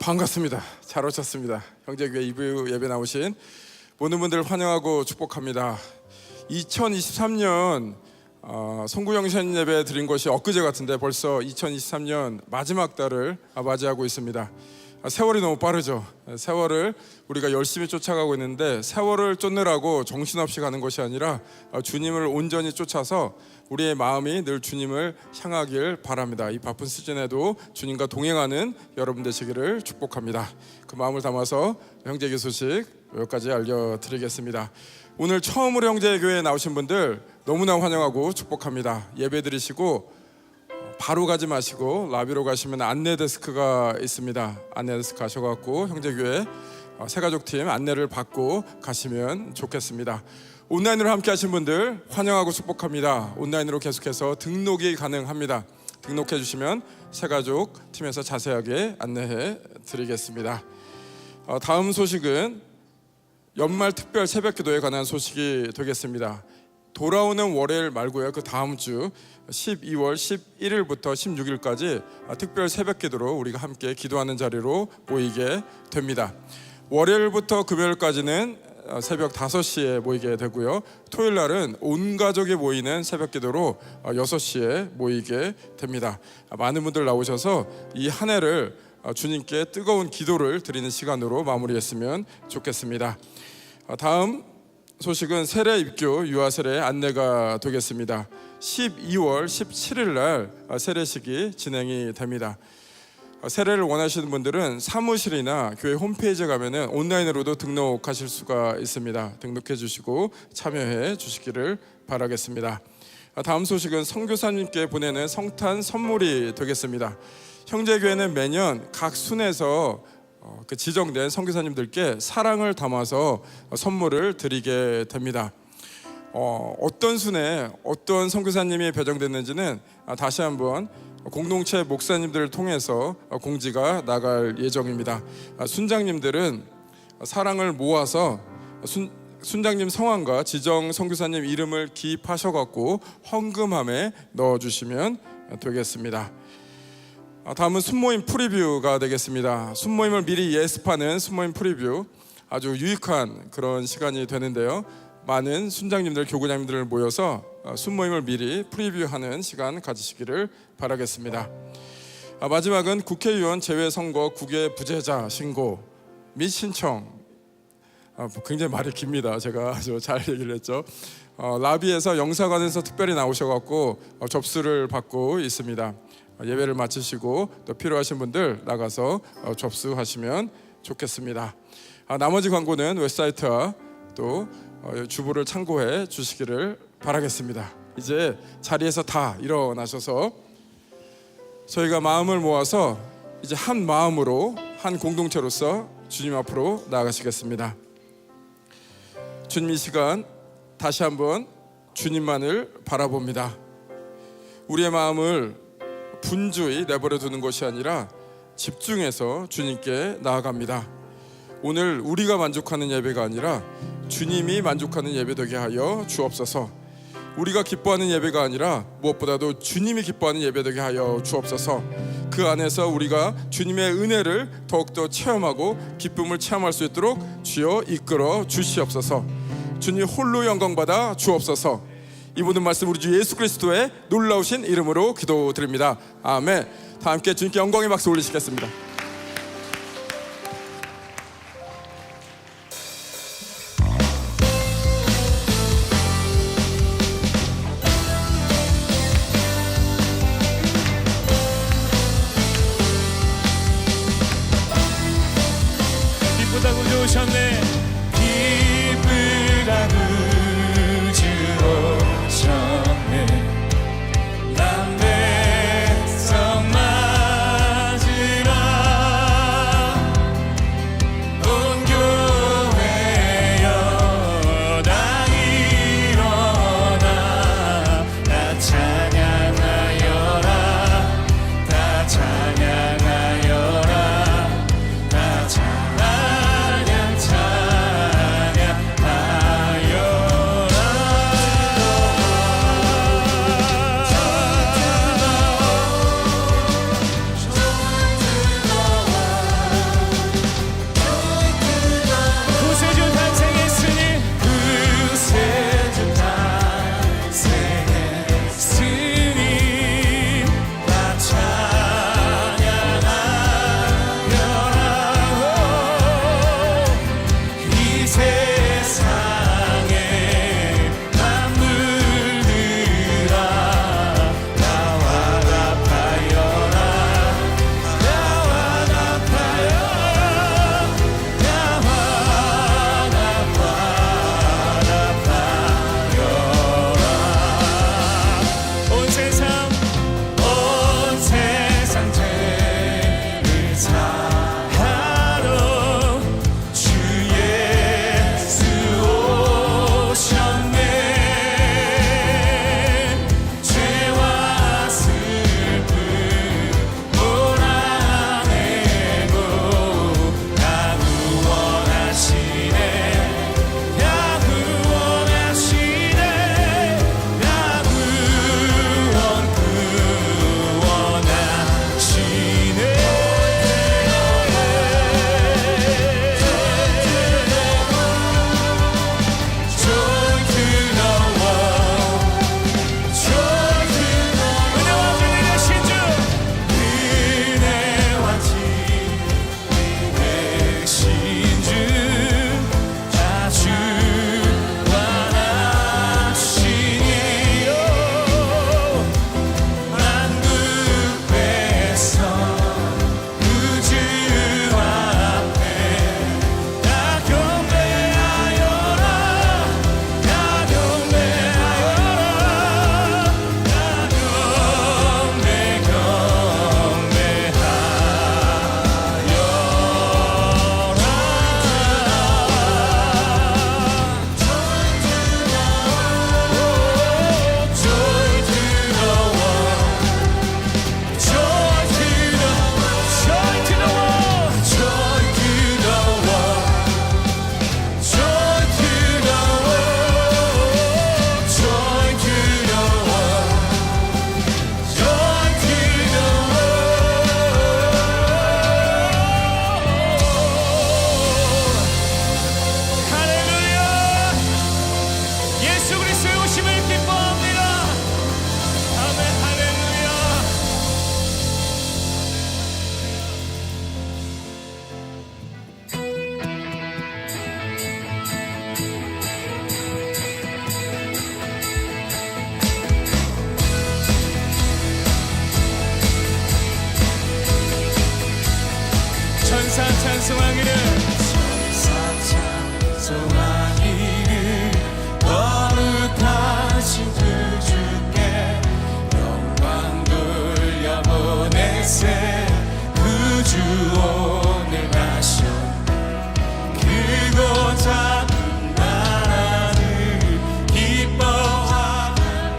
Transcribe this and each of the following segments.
반갑습니다. 잘 오셨습니다. 형제교회 2부 예배 나오신 모든 분들 환영하고 축복합니다. 2023년 송구영신 예배 드린 것이 엊그제 같은데 벌써 2023년 마지막 달을 맞이하고 있습니다. 세월이 너무 빠르죠. 세월을 우리가 열심히 쫓아가고 있는데 세월을 쫓느라고 정신없이 가는 것이 아니라 주님을 온전히 쫓아서 우리의 마음이 늘 주님을 향하길 바랍니다. 이 바쁜 시즌에도 주님과 동행하는 여러분 되시기를 축복합니다. 그 마음을 담아서 형제교 소식 여기까지 알려드리겠습니다. 오늘 처음으로 형제교회에 나오신 분들 너무나 환영하고 축복합니다. 예배 드리시고 바로 가지 마시고 라비로 가시면 안내 데스크가 있습니다. 안내 데스크 가셔갖고 형제교회 새가족팀 안내를 받고 가시면 좋겠습니다. 온라인으로 함께 하신 분들 환영하고 축복합니다. 온라인으로 계속해서 등록이 가능합니다. 등록해 주시면 새가족 팀에서 자세하게 안내해 드리겠습니다. 다음 소식은 연말 특별 새벽기도에 관한 소식이 되겠습니다. 돌아오는 월요일 말고요, 그 다음 주 12월 11일부터 16일까지 특별 새벽기도로 우리가 함께 기도하는 자리로 모이게 됩니다. 월요일부터 금요일까지는 새벽 5시에 모이게 되고요, 토요일 날은 온 가족이 모이는 새벽기도로 6시에 모이게 됩니다. 많은 분들 나오셔서 이 한 해를 주님께 뜨거운 기도를 드리는 시간으로 마무리했으면 좋겠습니다. 다음 소식은 세례 입교 유아 세례 안내가 되겠습니다. 12월 17일 날 세례식이 진행이 됩니다. 세례를 원하시는 분들은 사무실이나 교회 홈페이지에 가면은 온라인으로도 등록하실 수가 있습니다. 등록해 주시고 참여해 주시기를 바라겠습니다. 다음 소식은 선교사님께 보내는 성탄 선물이 되겠습니다. 형제교회는 매년 각 순에서 그 지정된 선교사님들께 사랑을 담아서 선물을 드리게 됩니다. 어떤 순에 어떤 선교사님이 배정됐는지는 다시 한번 공동체 목사님들을 통해서 공지가 나갈 예정입니다. 순장님들은 사랑을 모아서 순장님 성함과 지정 선교사님 이름을 기입하셔갖고 헌금함에 넣어주시면 되겠습니다. 다음은 순모임 프리뷰가 되겠습니다. 순모임을 미리 예습하는 순모임 프리뷰, 아주 유익한 그런 시간이 되는데요, 많은 순장님들, 교구장님들 모여서 순모임을 미리 프리뷰하는 시간 가지시기를 바라겠습니다. 마지막은 국회의원 재외선거 국외 부재자 신고 및 신청. 굉장히 말이 깁니다. 제가 아주 잘 얘기를 했죠. 라비에서 영사관에서 특별히 나오셔갖고 접수를 받고 있습니다. 예배를 마치시고 또 필요하신 분들 나가서 접수하시면 좋겠습니다. 나머지 광고는 웹사이트와 또 주보를 참고해 주시기를 바라겠습니다. 이제 자리에서 다 일어나셔서 저희가 마음을 모아서 이제 한 마음으로 한 공동체로서 주님 앞으로 나아가시겠습니다. 주님, 이 시간 다시 한번 주님만을 바라봅니다. 우리의 마음을 분주히 내버려 두는 것이 아니라 집중해서 주님께 나아갑니다. 오늘 우리가 만족하는 예배가 아니라 주님이 만족하는 예배 되게 하여 주옵소서. 우리가 기뻐하는 예배가 아니라 무엇보다도 주님이 기뻐하는 예배 되게 하여 주옵소서. 그 안에서 우리가 주님의 은혜를 더욱더 체험하고 기쁨을 체험할 수 있도록 주여 이끌어 주시옵소서. 주님 홀로 영광받아 주옵소서. 이 모든 말씀 우리 주 예수 그리스도의 놀라우신 이름으로 기도드립니다. 아멘. 다 함께 주님께 영광의 박수 올리시겠습니다. 기쁘다고 주셨네. 기쁘다고 주셨네. 남 백성 맞으라. 온 교회여 다 일어나. 다 찬양하여라. 다 찬양하여라. 다 찬양 찬양하여라. 소망이를 거룩하신 그 주께 영광 돌려보내세 그 주 오늘 가셨네 크고 작은 나라를 기뻐하며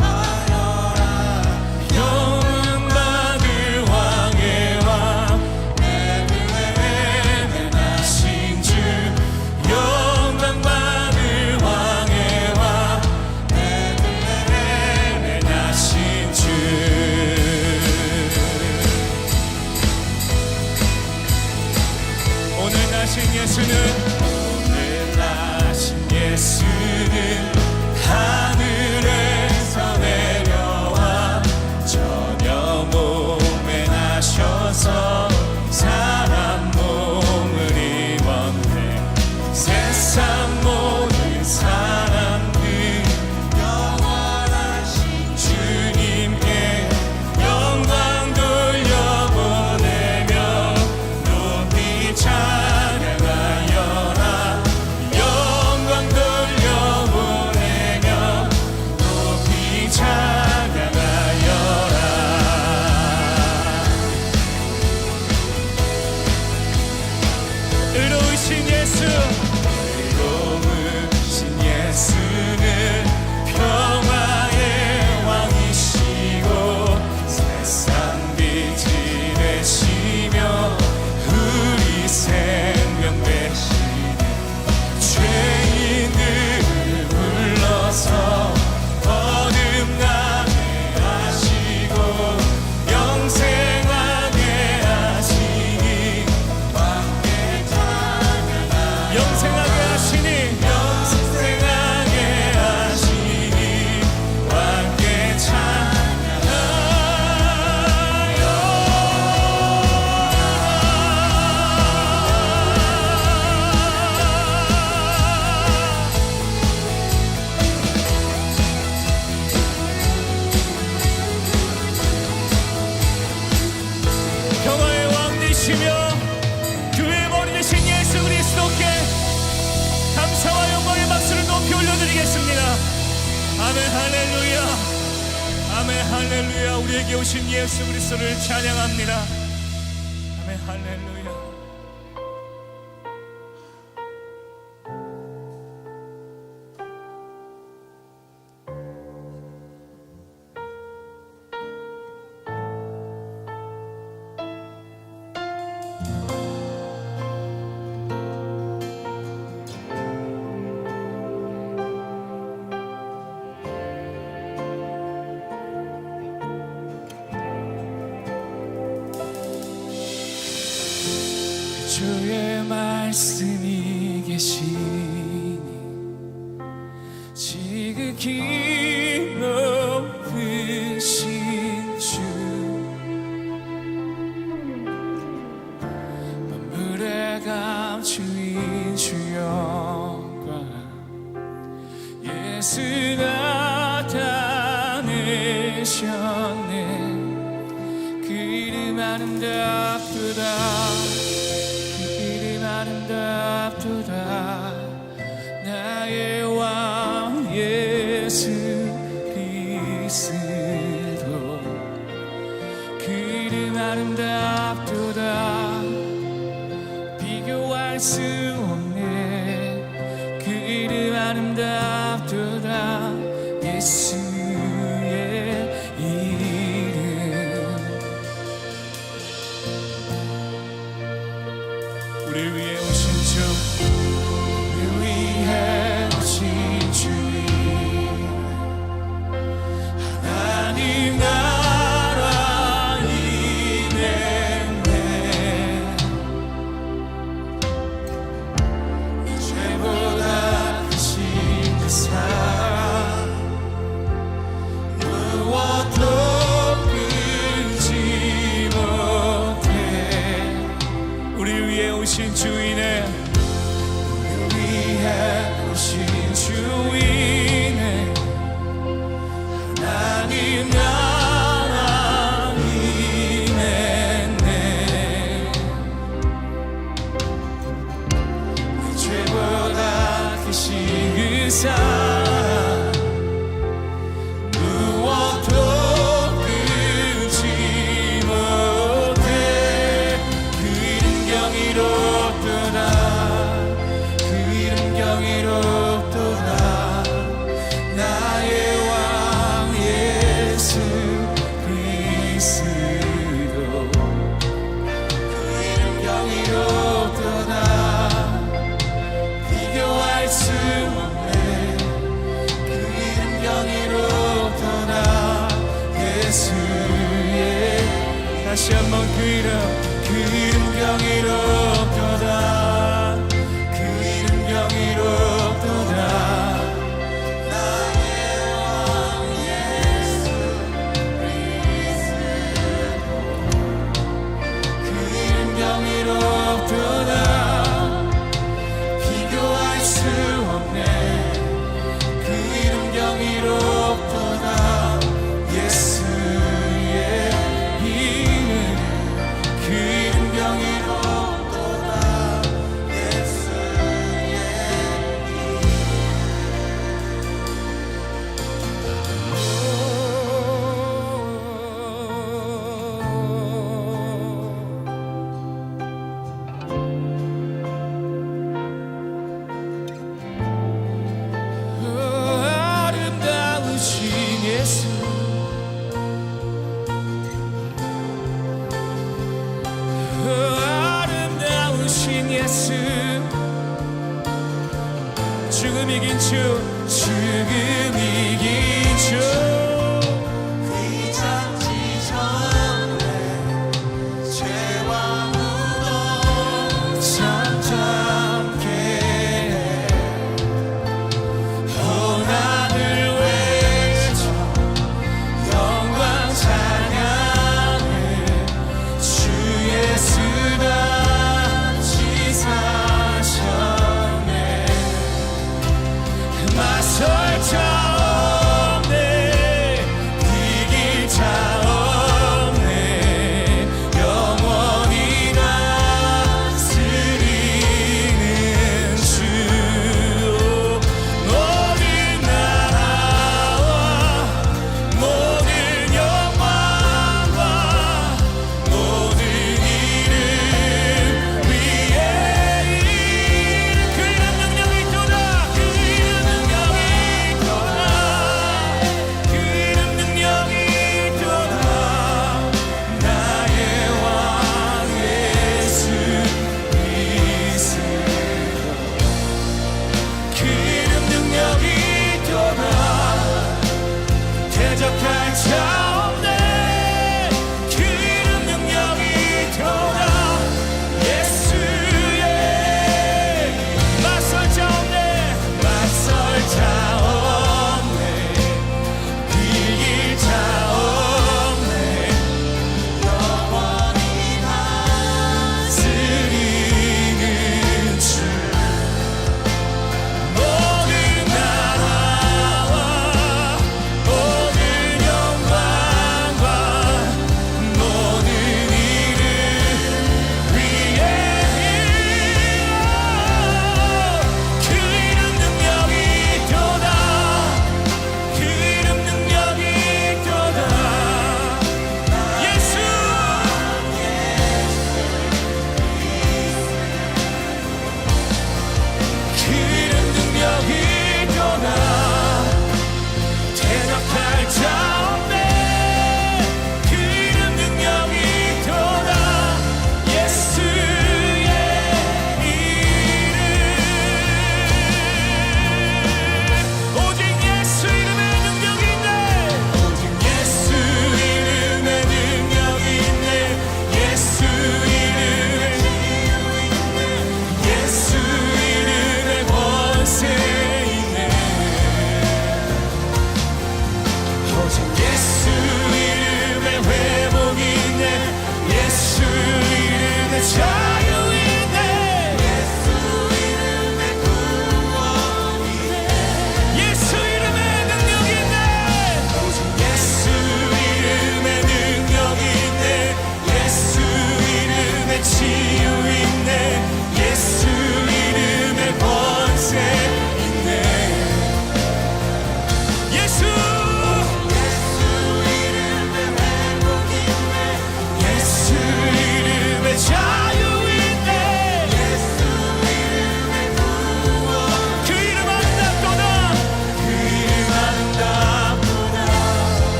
하여라 영광받을 왕의 왕 베들레헴에 나신 주 영광받을 왕의 왕 베들레헴에 나신 주 오늘 나신 예수는 하늘에서 내려와 전혀 몸에 나셔서 사람 몸을 입었네 세상 모든 사람들 영원하신 주님께 영광 돌려보내며 높이 찬양하여라 영광 돌려보내며 높이 찬양하여라 의로우신 예수 의로우신 예수는 평화의 왕이시고 세상 빛이 되시며 우리 생명 되시네 죄인들을 불러서 거듭나게 하시고 영생하게 하시니 왕께 찬양하라 영생하게 하시니 영생하게 하시니 왕께 평화의 왕 되시며 교회의 머리 되신 예수 그리스도께 감사와 영광의 박수를 높이 올려드리겠습니다. 아멘 할렐루야 아멘 할렐루야 우리에게 오신 예수 그리스도를 찬양합니다. 아멘 할렐루야 주의 말씀이 계시니 지극히 높으신 주 만물의 감추인 주 영광 예수 나타내셨네 그 이름 아름답도다 아름답도다 나의 왕 예수 그리스도 그 이름 아름답도다 비교할 수 없네 그 이름 아름답도다 예수의 이름 우리 위해 우리 위해 오신 주님 하나님 나라 임했네 죄보다 크신 그 사랑 지으사 무엇도 끊지 못해 그 이름 경이롭도다 그 이름 경이롭도다 나의 왕 예수 그리스도 그 이름 경이롭도다 비교할 수 없네 그 이름 경이롭도다 예수의 다시 한번 그 이름 경이롭도다 그 이름 경이롭도다 나의 왕 예수 그리스도 그 이름 경이롭도다 비교할 수 없네 그 이름 경이롭도다 예수의 이름 그 이름 경이롭도다 예수의 아름다우신 예수 아름다우신 예수 죽음 이긴 주 죽음 이긴 주 귀찮지 전에 죄와 무덤 잠잠케 고난을 외쳐 영광 찬양해 주 예수가 지사셨네 맞설 자 없네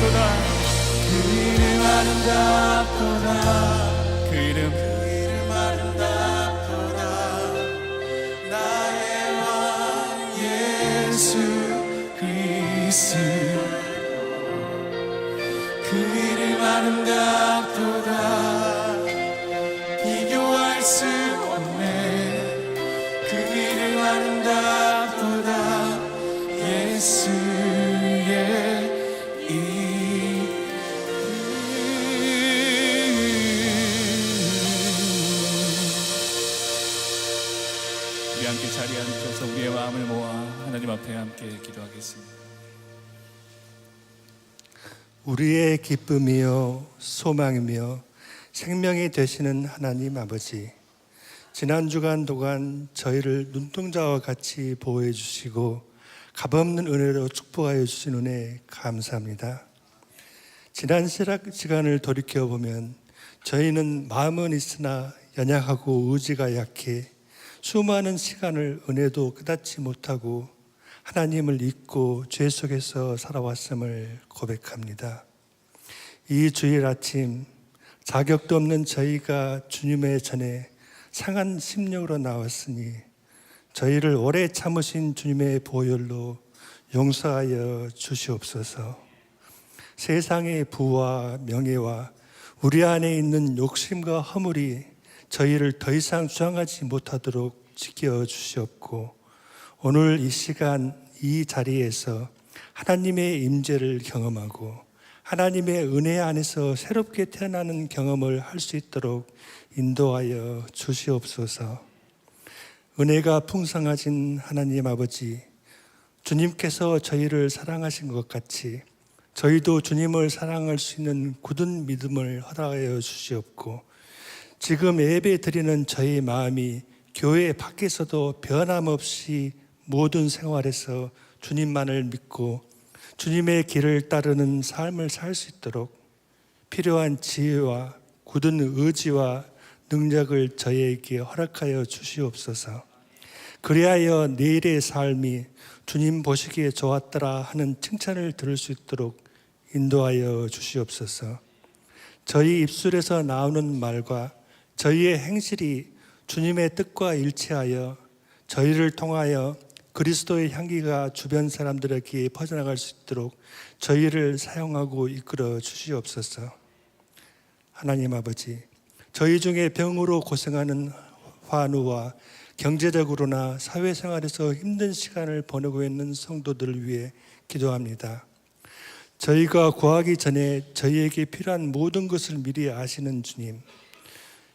그 이름 아름답도다 그 이름 아름답도다 나의 왕 예수 그리스도 그 이름 아름답도다 비교할 수 없네 그 이름 아름답도다 예수의 우리 함께 자리에 앉아서 우리의 마음을 모아 하나님 앞에 함께 기도하겠습니다. 우리의 기쁨이요 소망이며 생명이 되시는 하나님 아버지, 지난 주간 동안 저희를 눈동자와 같이 보호해 주시고 값없는 은혜로 축복하여 주신 은혜 감사합니다. 지난 시간을 돌이켜보면 저희는 마음은 있으나 연약하고 의지가 약해 수많은 시간을 은혜도 깨닫지 못하고 하나님을 잊고 죄 속에서 살아왔음을 고백합니다. 이 주일 아침 자격도 없는 저희가 주님의 전에 상한 심령으로 나왔으니 저희를 오래 참으신 주님의 보혈로 용서하여 주시옵소서. 세상의 부와 명예와 우리 안에 있는 욕심과 허물이 저희를 더 이상 수행하지 못하도록 지켜주시옵고 오늘 이 시간 이 자리에서 하나님의 임재를 경험하고 하나님의 은혜 안에서 새롭게 태어나는 경험을 할 수 있도록 인도하여 주시옵소서. 은혜가 풍성하신 하나님 아버지, 주님께서 저희를 사랑하신 것 같이 저희도 주님을 사랑할 수 있는 굳은 믿음을 허락하여 주시옵고 지금 예배 드리는 저희 마음이 교회 밖에서도 변함없이 모든 생활에서 주님만을 믿고 주님의 길을 따르는 삶을 살 수 있도록 필요한 지혜와 굳은 의지와 능력을 저희에게 허락하여 주시옵소서. 그리하여 내일의 삶이 주님 보시기에 좋았더라 하는 칭찬을 들을 수 있도록 인도하여 주시옵소서. 저희 입술에서 나오는 말과 저희의 행실이 주님의 뜻과 일치하여 저희를 통하여 그리스도의 향기가 주변 사람들에게 퍼져나갈 수 있도록 저희를 사용하고 이끌어 주시옵소서. 하나님 아버지, 저희 중에 병으로 고생하는 환우와 경제적으로나 사회생활에서 힘든 시간을 보내고 있는 성도들을 위해 기도합니다. 저희가 구하기 전에 저희에게 필요한 모든 것을 미리 아시는 주님,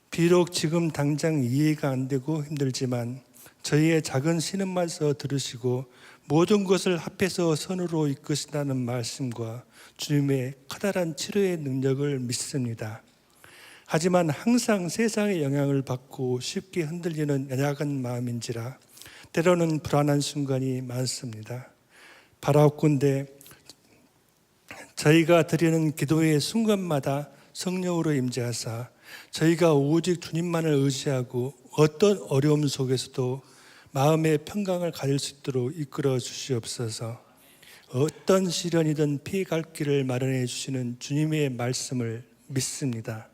비록 지금 당장 이해가 안 되고 힘들지만 저희의 작은 신음마저 들으시고 모든 것을 합해서 선으로 이끄신다는 말씀과 주님의 커다란 치료의 능력을 믿습니다. 하지만 항상 세상의 영향을 받고 쉽게 흔들리는 연약한 마음인지라 때로는 불안한 순간이 많습니다. 바라옵건대 저희가 드리는 기도의 순간마다 성령으로 임재하사 저희가 오직 주님만을 의지하고 어떤 어려움 속에서도 마음의 평강을 가질 수 있도록 이끌어 주시옵소서. 어떤 시련이든 피해갈 길을 마련해 주시는 주님의 말씀을 믿습니다.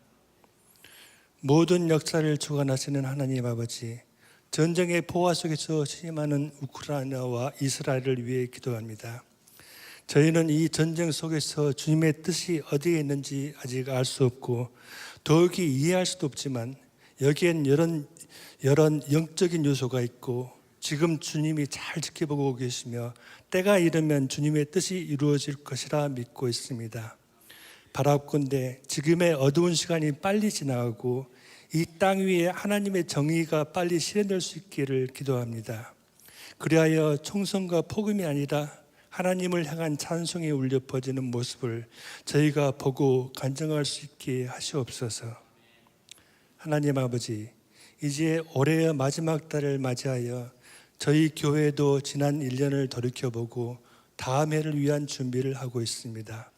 모든 역사를 주관하시는 하나님 아버지, 전쟁의 포화 속에서 신임하는 우크라이나와 이스라엘을 위해 기도합니다. 저희는 이 전쟁 속에서 주님의 뜻이 어디에 있는지 아직 알 수 없고 더욱이 이해할 수도 없지만 여기엔 여러 영적인 요소가 있고 지금 주님이 잘 지켜보고 계시며 때가 이르면 주님의 뜻이 이루어질 것이라 믿고 있습니다. 바라옵건대 지금의 어두운 시간이 빨리 지나가고 이 땅 위에 하나님의 정의가 빨리 실현될 수 있기를 기도합니다. 그리하여 총성과 폭음이 아니라 하나님을 향한 찬송이 울려 퍼지는 모습을 저희가 보고 간증할 수 있게 하시옵소서. 하나님 아버지, 이제 올해의 마지막 달을 맞이하여 저희 교회도 지난 1년을 돌이켜보고 다음 해를 위한 준비를 하고 있습니다.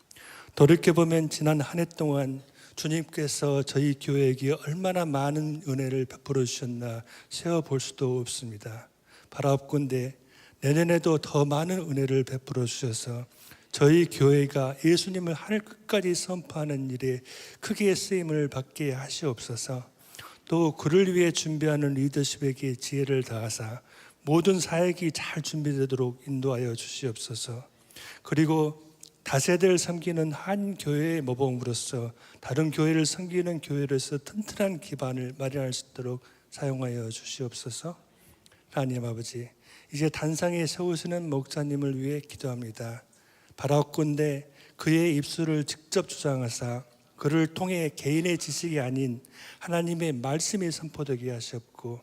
돌이켜보면 지난 한 해 동안 주님께서 저희 교회에게 얼마나 많은 은혜를 베풀어 주셨나 세어볼 수도 없습니다. 바라옵건대 내년에도 더 많은 은혜를 베풀어 주셔서 저희 교회가 예수님을 하늘 끝까지 선포하는 일에 크게 쓰임을 받게 하시옵소서. 또 그를 위해 준비하는 리더십에게 지혜를 다하사 모든 사역이 잘 준비되도록 인도하여 주시옵소서. 그리고 다세대를 섬기는 한 교회의 모범으로서 다른 교회를 섬기는 교회로서 튼튼한 기반을 마련할 수 있도록 사용하여 주시옵소서. 하나님 아버지, 이제 단상에 세우시는 목사님을 위해 기도합니다. 바라옵건대 그의 입술을 직접 주장하사 그를 통해 개인의 지식이 아닌 하나님의 말씀이 선포되게 하시옵고,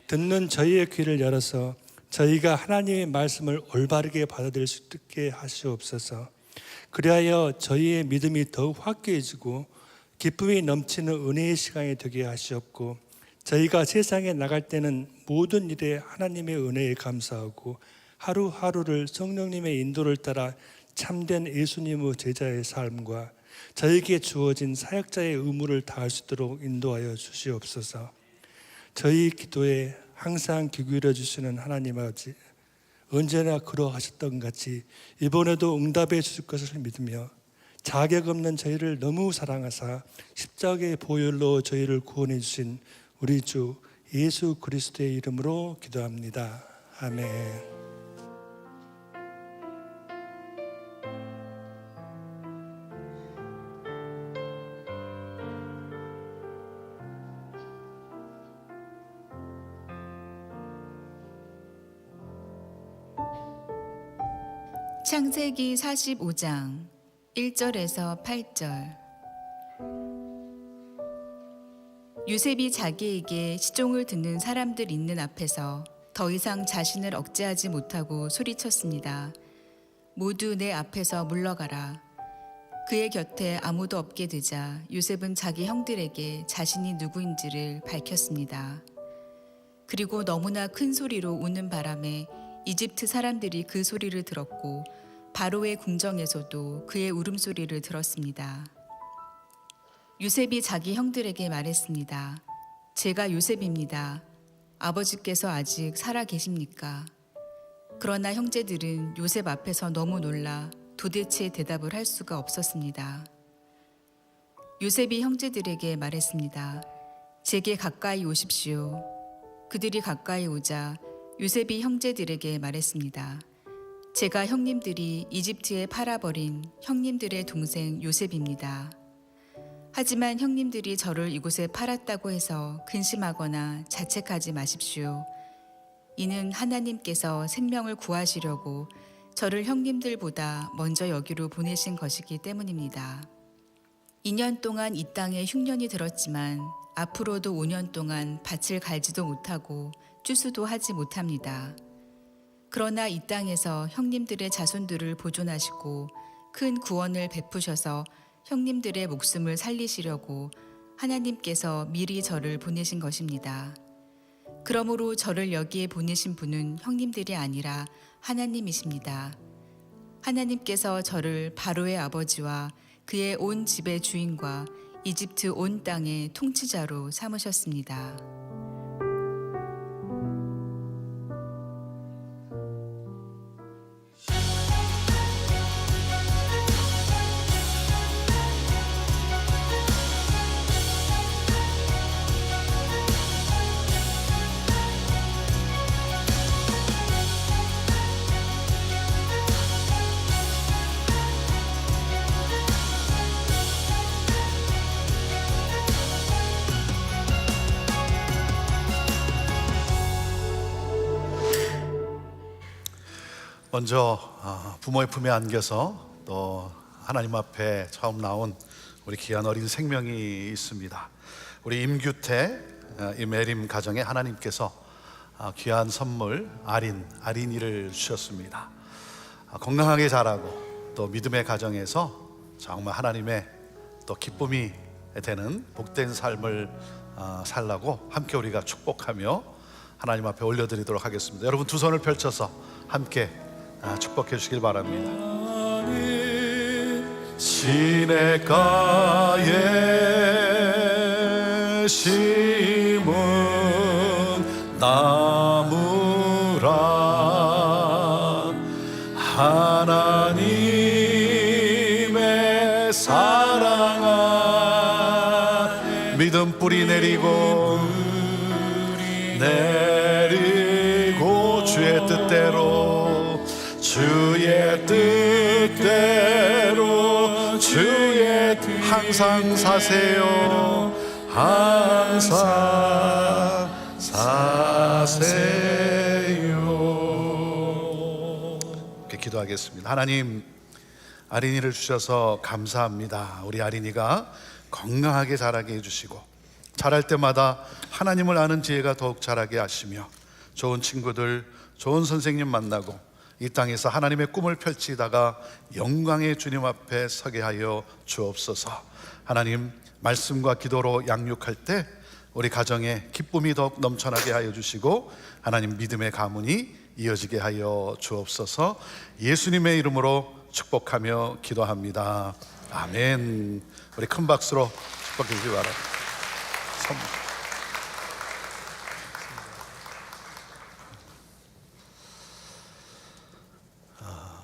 듣는 저희의 귀를 열어서 저희가 하나님의 말씀을 올바르게 받아들일 수 있게 하시옵소서. 그리하여 저희의 믿음이 더욱 확고해지고 기쁨이 넘치는 은혜의 시간이 되게 하시옵고, 저희가 세상에 나갈 때는 모든 일에 하나님의 은혜에 감사하고 하루하루를 성령님의 인도를 따라 참된 예수님의 제자의 삶과 저에게 주어진 사역자의 의무를 다할 수 있도록 인도하여 주시옵소서. 저희 기도에 항상 귀 기울여 주시는 하나님 아버지, 언제나 그러하셨던 같이 이번에도 응답해 주실 것을 믿으며 자격 없는 저희를 너무 사랑하사 십자가의 보혈로 저희를 구원해 주신 우리 주 예수 그리스도의 이름으로 기도합니다. 아멘. 창세기 45장 1절에서 8절. 요셉이 자기에게 시종을 듣는 사람들 있는 앞에서 더 이상 자신을 억제하지 못하고 소리쳤습니다. 모두 내 앞에서 물러가라. 그의 곁에 아무도 없게 되자 요셉은 자기 형들에게 자신이 누구인지를 밝혔습니다. 그리고 너무나 큰 소리로 우는 바람에 이집트 사람들이 그 소리를 들었고 바로의 궁정에서도 그의 울음소리를 들었습니다. 요셉이 자기 형들에게 말했습니다. 제가 요셉입니다. 아버지께서 아직 살아 계십니까? 그러나 형제들은 요셉 앞에서 너무 놀라 도대체 대답을 할 수가 없었습니다. 요셉이 형제들에게 말했습니다. 제게 가까이 오십시오. 그들이 가까이 오자 요셉이 형제들에게 말했습니다. 제가 형님들이 이집트에 팔아버린 형님들의 동생 요셉입니다. 하지만 형님들이 저를 이곳에 팔았다고 해서 근심하거나 자책하지 마십시오. 이는 하나님께서 생명을 구하시려고 저를 형님들보다 먼저 여기로 보내신 것이기 때문입니다. 2년 동안 이 땅에 흉년이 들었지만 앞으로도 5년 동안 밭을 갈지도 못하고 추수도 하지 못합니다. 그러나 이 땅에서 형님들의 자손들을 보존하시고 큰 구원을 베푸셔서 형님들의 목숨을 살리시려고 하나님께서 미리 저를 보내신 것입니다. 그러므로 저를 여기에 보내신 분은 형님들이 아니라 하나님이십니다. 하나님께서 저를 바로의 아버지와 그의 온 집의 주인과 이집트 온 땅의 통치자로 삼으셨습니다. 먼저 부모의 품에 안겨서 또 하나님 앞에 처음 나온 우리 귀한 어린 생명이 있습니다. 우리 임규태 임혜림 가정에 하나님께서 귀한 선물 아린이를 주셨습니다. 건강하게 자라고 또 믿음의 가정에서 정말 하나님의 또 기쁨이 되는 복된 삶을 살라고 함께 우리가 축복하며 하나님 앞에 올려드리도록 하겠습니다. 여러분 두 손을 펼쳐서 함께 축복해 주시길 바랍니다. 시냇가에 심은 나무라 하나님 주의 사랑 안에 믿음 뿌리 내리고 주의 뜻대로 주의 뜻대로 주의 항상 사세요. 항상 사세요. 이렇게 기도하겠습니다. 하나님, 아린이를 주셔서 감사합니다. 우리 아린이가 건강하게 자라게 해주시고 자랄 때마다 하나님을 아는 지혜가 더욱 자라게 하시며 좋은 친구들, 좋은 선생님 만나고 이 땅에서 하나님의 꿈을 펼치다가 영광의 주님 앞에 서게 하여 주옵소서. 하나님, 말씀과 기도로 양육할 때 우리 가정에 기쁨이 더욱 넘쳐나게 하여 주시고 하나님 믿음의 가문이 이어지게 하여 주옵소서. 예수님의 이름으로 축복하며 기도합니다. 아멘. 우리 큰 박수로 축복해 주시기 바랍니다. 선물.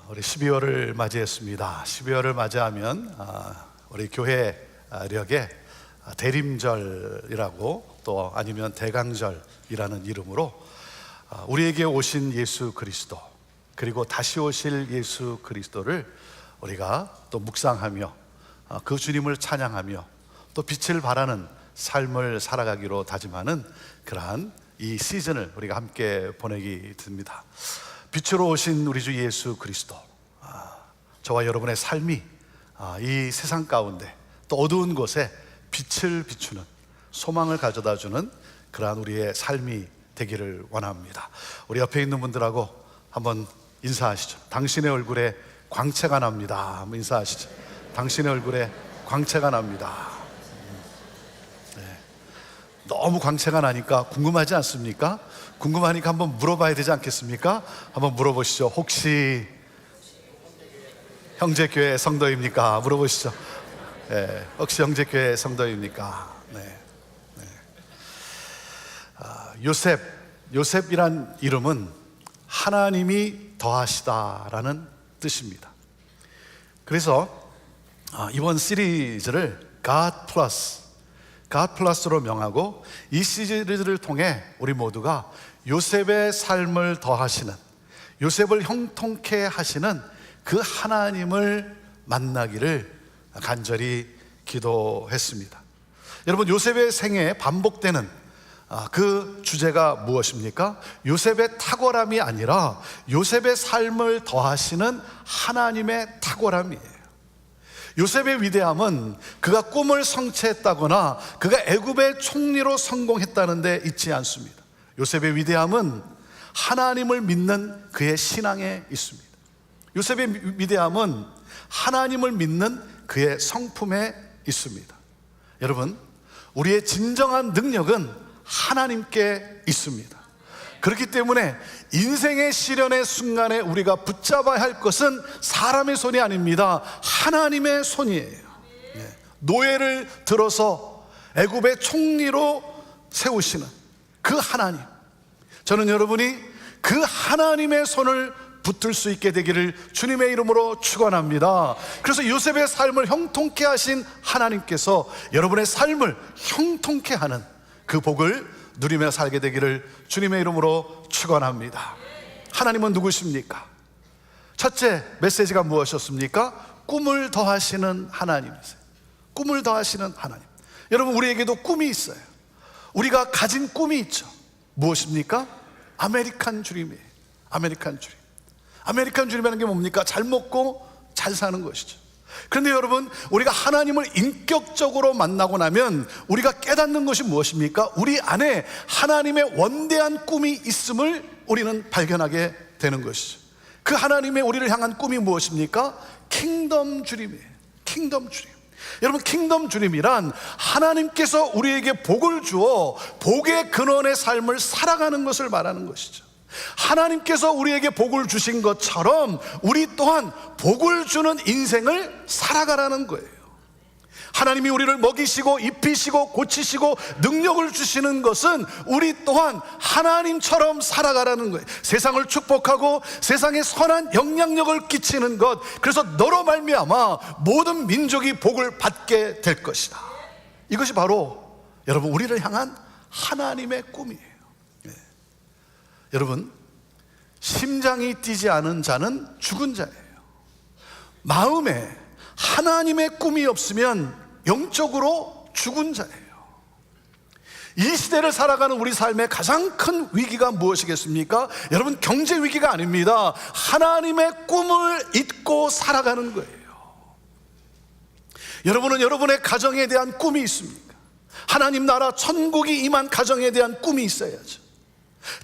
우리 12월을 맞이했습니다. 12월을 맞이하면 우리 교회력에 대림절이라고 또 아니면 대강절이라는 이름으로 우리에게 오신 예수 그리스도 그리고 다시 오실 예수 그리스도를 우리가 또 묵상하며 그 주님을 찬양하며 또 빛을 발하는 삶을 살아가기로 다짐하는 그러한 이 시즌을 우리가 함께 보내기 됩니다. 빛으로 오신 우리 주 예수 그리스도, 저와 여러분의 삶이 이 세상 가운데 또 어두운 곳에 빛을 비추는 소망을 가져다주는 그러한 우리의 삶이 되기를 원합니다. 우리 옆에 있는 분들하고 한번 인사하시죠. 당신의 얼굴에 광채가 납니다. 한번 인사하시죠. 당신의 얼굴에 광채가 납니다. 너무 광채가 나니까 궁금하지 않습니까? 궁금하니까 한번 물어봐야 되지 않겠습니까? 한번 물어보시죠. 혹시 형제교회 성도입니까? 물어보시죠. 네, 혹시 형제교회 성도입니까? 네. 요셉이란 이름은 하나님이 더하시다라는 뜻입니다. 그래서 이번 시리즈를 God 플러스로 명하고 이 시리즈를 통해 우리 모두가 요셉의 삶을 더하시는, 요셉을 형통케 하시는 그 하나님을 만나기를 간절히 기도했습니다. 여러분, 요셉의 생애에 반복되는 그 주제가 무엇입니까? 요셉의 탁월함이 아니라 요셉의 삶을 더하시는 하나님의 탁월함이에요. 요셉의 위대함은 그가 꿈을 성취했다거나 그가 애굽의 총리로 성공했다는 데 있지 않습니다. 요셉의 위대함은 하나님을 믿는 그의 신앙에 있습니다. 요셉의 위대함은 하나님을 믿는 그의 성품에 있습니다. 여러분, 우리의 진정한 능력은 하나님께 있습니다. 그렇기 때문에 인생의 시련의 순간에 우리가 붙잡아야 할 것은 사람의 손이 아닙니다. 하나님의 손이에요. 노예를 들어서 애굽의 총리로 세우시는 그 하나님, 저는 여러분이 그 하나님의 손을 붙들 수 있게 되기를 주님의 이름으로 축원합니다. 그래서 요셉의 삶을 형통케 하신 하나님께서 여러분의 삶을 형통케 하는 그 복을 누리며 살게 되기를 주님의 이름으로 축원합니다. 하나님은 누구십니까? 첫째 메시지가 무엇이었습니까? 꿈을 더하시는 하나님이세요. 꿈을 더하시는 하나님. 여러분, 우리에게도 꿈이 있어요. 우리가 가진 꿈이 있죠. 무엇입니까? 아메리칸 드림이에요. 아메리칸 드림. 아메리칸 드림이라는 게 뭡니까? 잘 먹고 잘 사는 것이죠. 그런데 여러분, 우리가 하나님을 인격적으로 만나고 나면 우리가 깨닫는 것이 무엇입니까? 우리 안에 하나님의 원대한 꿈이 있음을 우리는 발견하게 되는 것이죠. 그 하나님의 우리를 향한 꿈이 무엇입니까? 킹덤 드림이에요. 킹덤 드림. 여러분, 킹덤 드림이란 하나님께서 우리에게 복을 주어 복의 근원의 삶을 살아가는 것을 말하는 것이죠. 하나님께서 우리에게 복을 주신 것처럼 우리 또한 복을 주는 인생을 살아가라는 거예요. 하나님이 우리를 먹이시고 입히시고 고치시고 능력을 주시는 것은 우리 또한 하나님처럼 살아가라는 거예요. 세상을 축복하고 세상에 선한 영향력을 끼치는 것, 그래서 너로 말미암아 모든 민족이 복을 받게 될 것이다. 이것이 바로 여러분 우리를 향한 하나님의 꿈이에요. 네. 여러분, 심장이 뛰지 않은 자는 죽은 자예요. 마음에 하나님의 꿈이 없으면 영적으로 죽은 자예요. 이 시대를 살아가는 우리 삶의 가장 큰 위기가 무엇이겠습니까? 여러분, 경제 위기가 아닙니다. 하나님의 꿈을 잊고 살아가는 거예요. 여러분은 여러분의 가정에 대한 꿈이 있습니까? 하나님 나라 천국이 임한 가정에 대한 꿈이 있어야죠.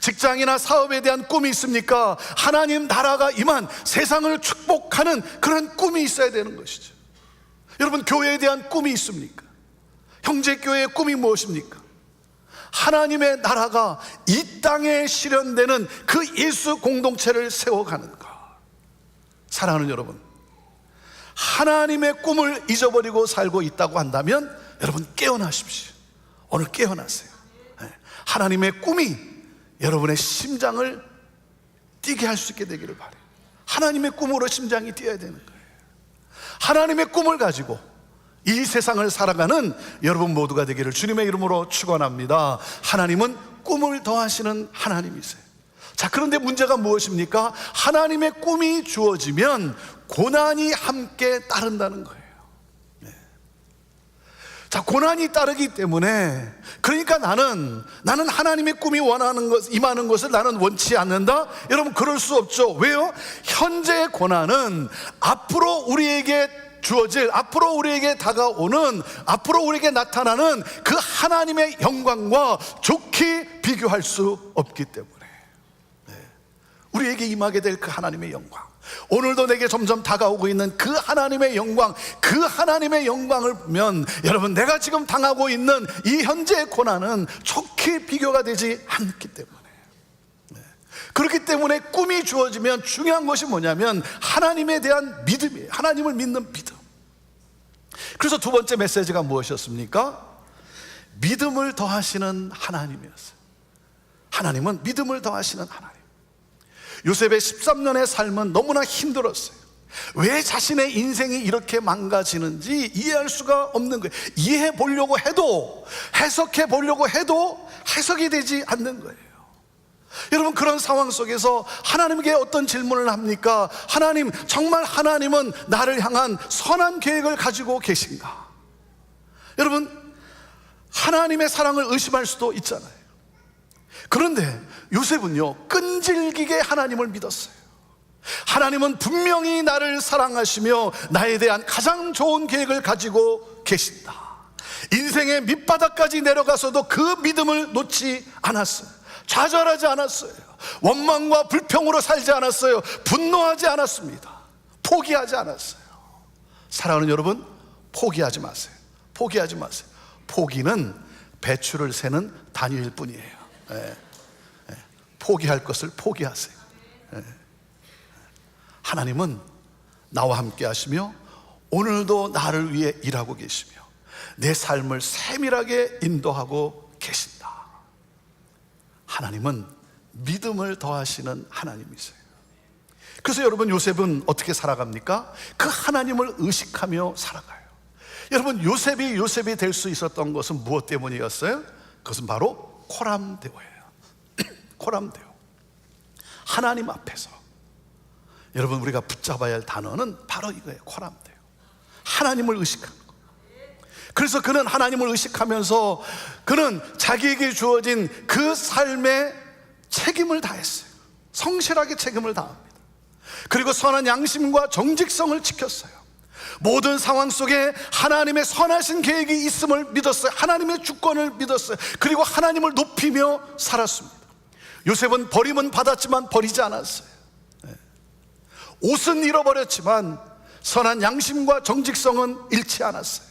직장이나 사업에 대한 꿈이 있습니까? 하나님 나라가 임한 세상을 축복하는 그런 꿈이 있어야 되는 것이죠. 여러분, 교회에 대한 꿈이 있습니까? 형제교회의 꿈이 무엇입니까? 하나님의 나라가 이 땅에 실현되는 그 예수 공동체를 세워가는 것. 사랑하는 여러분, 하나님의 꿈을 잊어버리고 살고 있다고 한다면 여러분 깨어나십시오. 오늘 깨어나세요. 하나님의 꿈이 여러분의 심장을 뛰게 할 수 있게 되기를 바라요. 하나님의 꿈으로 심장이 뛰어야 되는 거예요. 하나님의 꿈을 가지고 이 세상을 살아가는 여러분 모두가 되기를 주님의 이름으로 축원합니다. 하나님은 꿈을 더하시는 하나님이세요. 자, 그런데 문제가 무엇입니까? 하나님의 꿈이 주어지면 고난이 함께 따른다는 거예요. 네. 자, 고난이 따르기 때문에, 그러니까 나는 하나님의 꿈이 원하는 것, 임하는 것을 나는 원치 않는다? 여러분, 그럴 수 없죠. 왜요? 현재의 고난은 앞으로 우리에게 주어질, 앞으로 우리에게 다가오는, 앞으로 우리에게 나타나는 그 하나님의 영광과 좋게 비교할 수 없기 때문에, 네. 우리에게 임하게 될 그 하나님의 영광, 오늘도 내게 점점 다가오고 있는 그 하나님의 영광, 그 하나님의 영광을 보면 여러분, 내가 지금 당하고 있는 이 현재의 고난은 좋게 비교가 되지 않기 때문에, 네. 그렇기 때문에 꿈이 주어지면 중요한 것이 뭐냐면 하나님에 대한 믿음이에요. 하나님을 믿는 믿음. 그래서 두 번째 메시지가 무엇이었습니까? 믿음을 더하시는 하나님이었어요. 하나님은 믿음을 더하시는 하나님. 요셉의 13년의 삶은 너무나 힘들었어요. 왜 자신의 인생이 이렇게 망가지는지 이해할 수가 없는 거예요. 이해해 보려고 해도, 해석해 보려고 해도 해석이 되지 않는 거예요. 여러분, 그런 상황 속에서 하나님께 어떤 질문을 합니까? 하나님, 정말 하나님은 나를 향한 선한 계획을 가지고 계신가? 여러분, 하나님의 사랑을 의심할 수도 있잖아요. 그런데 요셉은요, 끈질기게 하나님을 믿었어요. 하나님은 분명히 나를 사랑하시며 나에 대한 가장 좋은 계획을 가지고 계신다. 인생의 밑바닥까지 내려가서도 그 믿음을 놓지 않았어요. 좌절하지 않았어요. 원망과 불평으로 살지 않았어요. 분노하지 않았습니다. 포기하지 않았어요. 사랑하는 여러분, 포기하지 마세요. 포기하지 마세요. 포기는 배추를 세는 단위일 뿐이에요. 네. 네. 포기할 것을 포기하세요. 네. 하나님은 나와 함께 하시며 오늘도 나를 위해 일하고 계시며 내 삶을 세밀하게 인도하고 계신다. 하나님은 믿음을 더하시는 하나님이세요. 그래서 여러분, 요셉은 어떻게 살아갑니까? 그 하나님을 의식하며 살아가요. 여러분, 요셉이 될 수 있었던 것은 무엇 때문이었어요? 그것은 바로 코람데오예요. 코람데오. 하나님 앞에서 여러분, 우리가 붙잡아야 할 단어는 바로 이거예요. 코람데오. 하나님을 의식하는 거. 그래서 그는 하나님을 의식하면서 그는 자기에게 주어진 그 삶에 책임을 다했어요. 성실하게 책임을 다합니다. 그리고 선한 양심과 정직성을 지켰어요. 모든 상황 속에 하나님의 선하신 계획이 있음을 믿었어요. 하나님의 주권을 믿었어요. 그리고 하나님을 높이며 살았습니다. 요셉은 버림은 받았지만 버리지 않았어요. 옷은 잃어버렸지만 선한 양심과 정직성은 잃지 않았어요.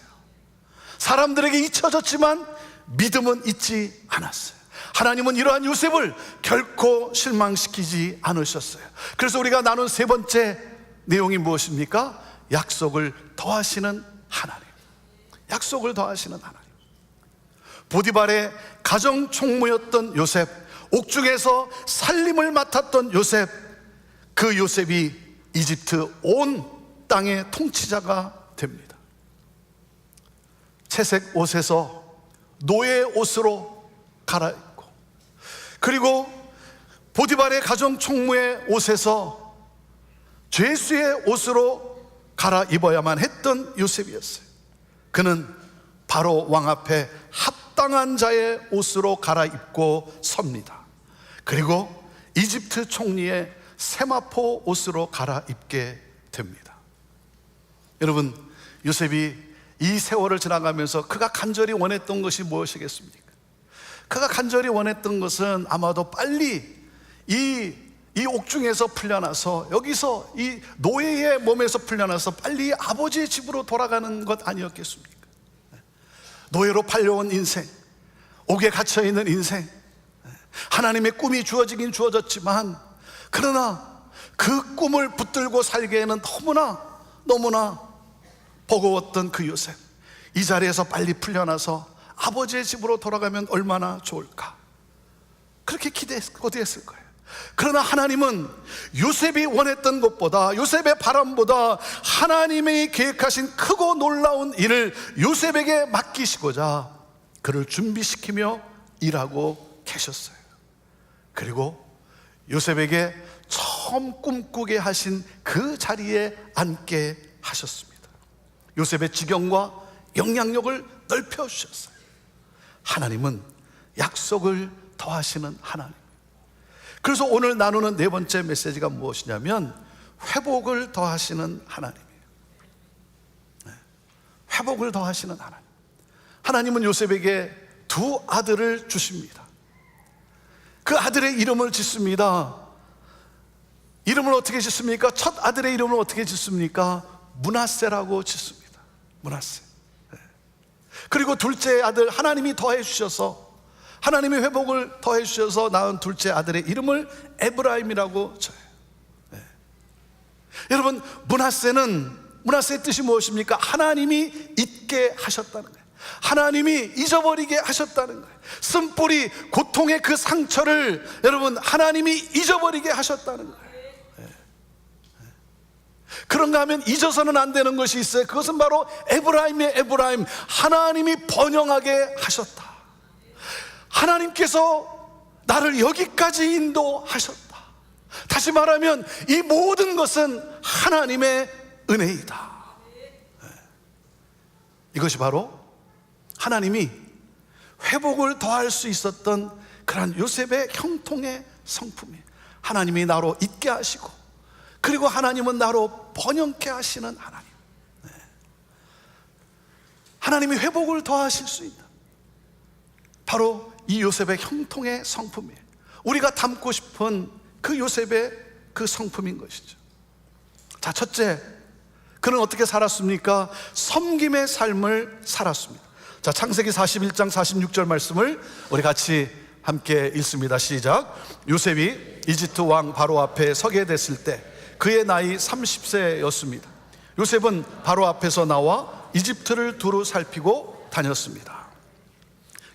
사람들에게 잊혀졌지만 믿음은 잊지 않았어요. 하나님은 이러한 요셉을 결코 실망시키지 않으셨어요. 그래서 우리가 나눈 세 번째 내용이 무엇입니까? 약속을 더하시는 하나님. 약속을 더하시는 하나님. 보디발의 가정 총무였던 요셉, 옥중에서 살림을 맡았던 요셉, 그 요셉이 이집트 온 땅의 통치자가 됩니다. 채색 옷에서 노예 옷으로 갈아입고, 그리고 보디발의 가정 총무의 옷에서 죄수의 옷으로 갈아입어야만 했던 요셉이었어요. 그는 바로 왕 앞에 합당한 자의 옷으로 갈아입고 섭니다. 그리고 이집트 총리의 세마포 옷으로 갈아입게 됩니다. 여러분, 요셉이 이 세월을 지나가면서 그가 간절히 원했던 것이 무엇이겠습니까? 그가 간절히 원했던 것은 아마도 빨리 이 옥중에서 풀려나서, 여기서 이 노예의 몸에서 풀려나서 빨리 아버지의 집으로 돌아가는 것 아니었겠습니까? 노예로 팔려온 인생, 옥에 갇혀있는 인생, 하나님의 꿈이 주어지긴 주어졌지만, 그러나 그 꿈을 붙들고 살기에는 너무나 버거웠던 그 요셉, 이 자리에서 빨리 풀려나서 아버지의 집으로 돌아가면 얼마나 좋을까, 그렇게 기대했을 거예요. 그러나 하나님은 요셉이 원했던 것보다, 요셉의 바람보다 하나님이 계획하신 크고 놀라운 일을 요셉에게 맡기시고자 그를 준비시키며 일하고 계셨어요. 그리고 요셉에게 처음 꿈꾸게 하신 그 자리에 앉게 하셨습니다. 요셉의 지경과 영향력을 넓혀주셨어요. 하나님은 약속을 더하시는 하나님. 그래서 오늘 나누는 네 번째 메시지가 무엇이냐면, 회복을 더하시는 하나님이에요. 회복을 더하시는 하나님. 하나님은 요셉에게 두 아들을 주십니다. 그 아들의 이름을 짓습니다. 이름을 어떻게 짓습니까? 첫 아들의 이름을 어떻게 짓습니까? 므낫세라고 짓습니다. 므낫세. 그리고 둘째 아들, 하나님이 더해 주셔서, 하나님이 회복을 더해 주셔서 낳은 둘째 아들의 이름을 에브라임이라고 져요. 여러분, 므낫세의 뜻이 무엇입니까? 하나님이 잊게 하셨다는 거예요. 하나님이 잊어버리게 하셨다는 거예요. 쓴뿌리 고통의 그 상처를 여러분, 하나님이 잊어버리게 하셨다는 거예요. 그런가 하면 잊어서는 안 되는 것이 있어요. 그것은 바로 에브라임의 에브라임, 하나님이 번영하게 하셨다. 하나님께서 나를 여기까지 인도하셨다. 다시 말하면 이 모든 것은 하나님의 은혜이다. 이것이 바로 하나님이 회복을 더할 수 있었던 그런 요셉의 형통의 성품이에요. 하나님이 나로 있게 하시고, 그리고 하나님은 나로 번영케 하시는 하나님. 하나님이 회복을 더하실 수 있는, 바로 이 요셉의 형통의 성품이에요. 우리가 닮고 싶은 그 요셉의 그 성품인 것이죠. 자, 첫째, 그는 어떻게 살았습니까? 섬김의 삶을 살았습니다. 자, 창세기 41장 46절 말씀을 우리 같이 함께 읽습니다. 시작. 요셉이 이집트 왕 바로 앞에 서게 됐을 때 그의 나이 30세였습니다. 요셉은 바로 앞에서 나와 이집트를 두루 살피고 다녔습니다.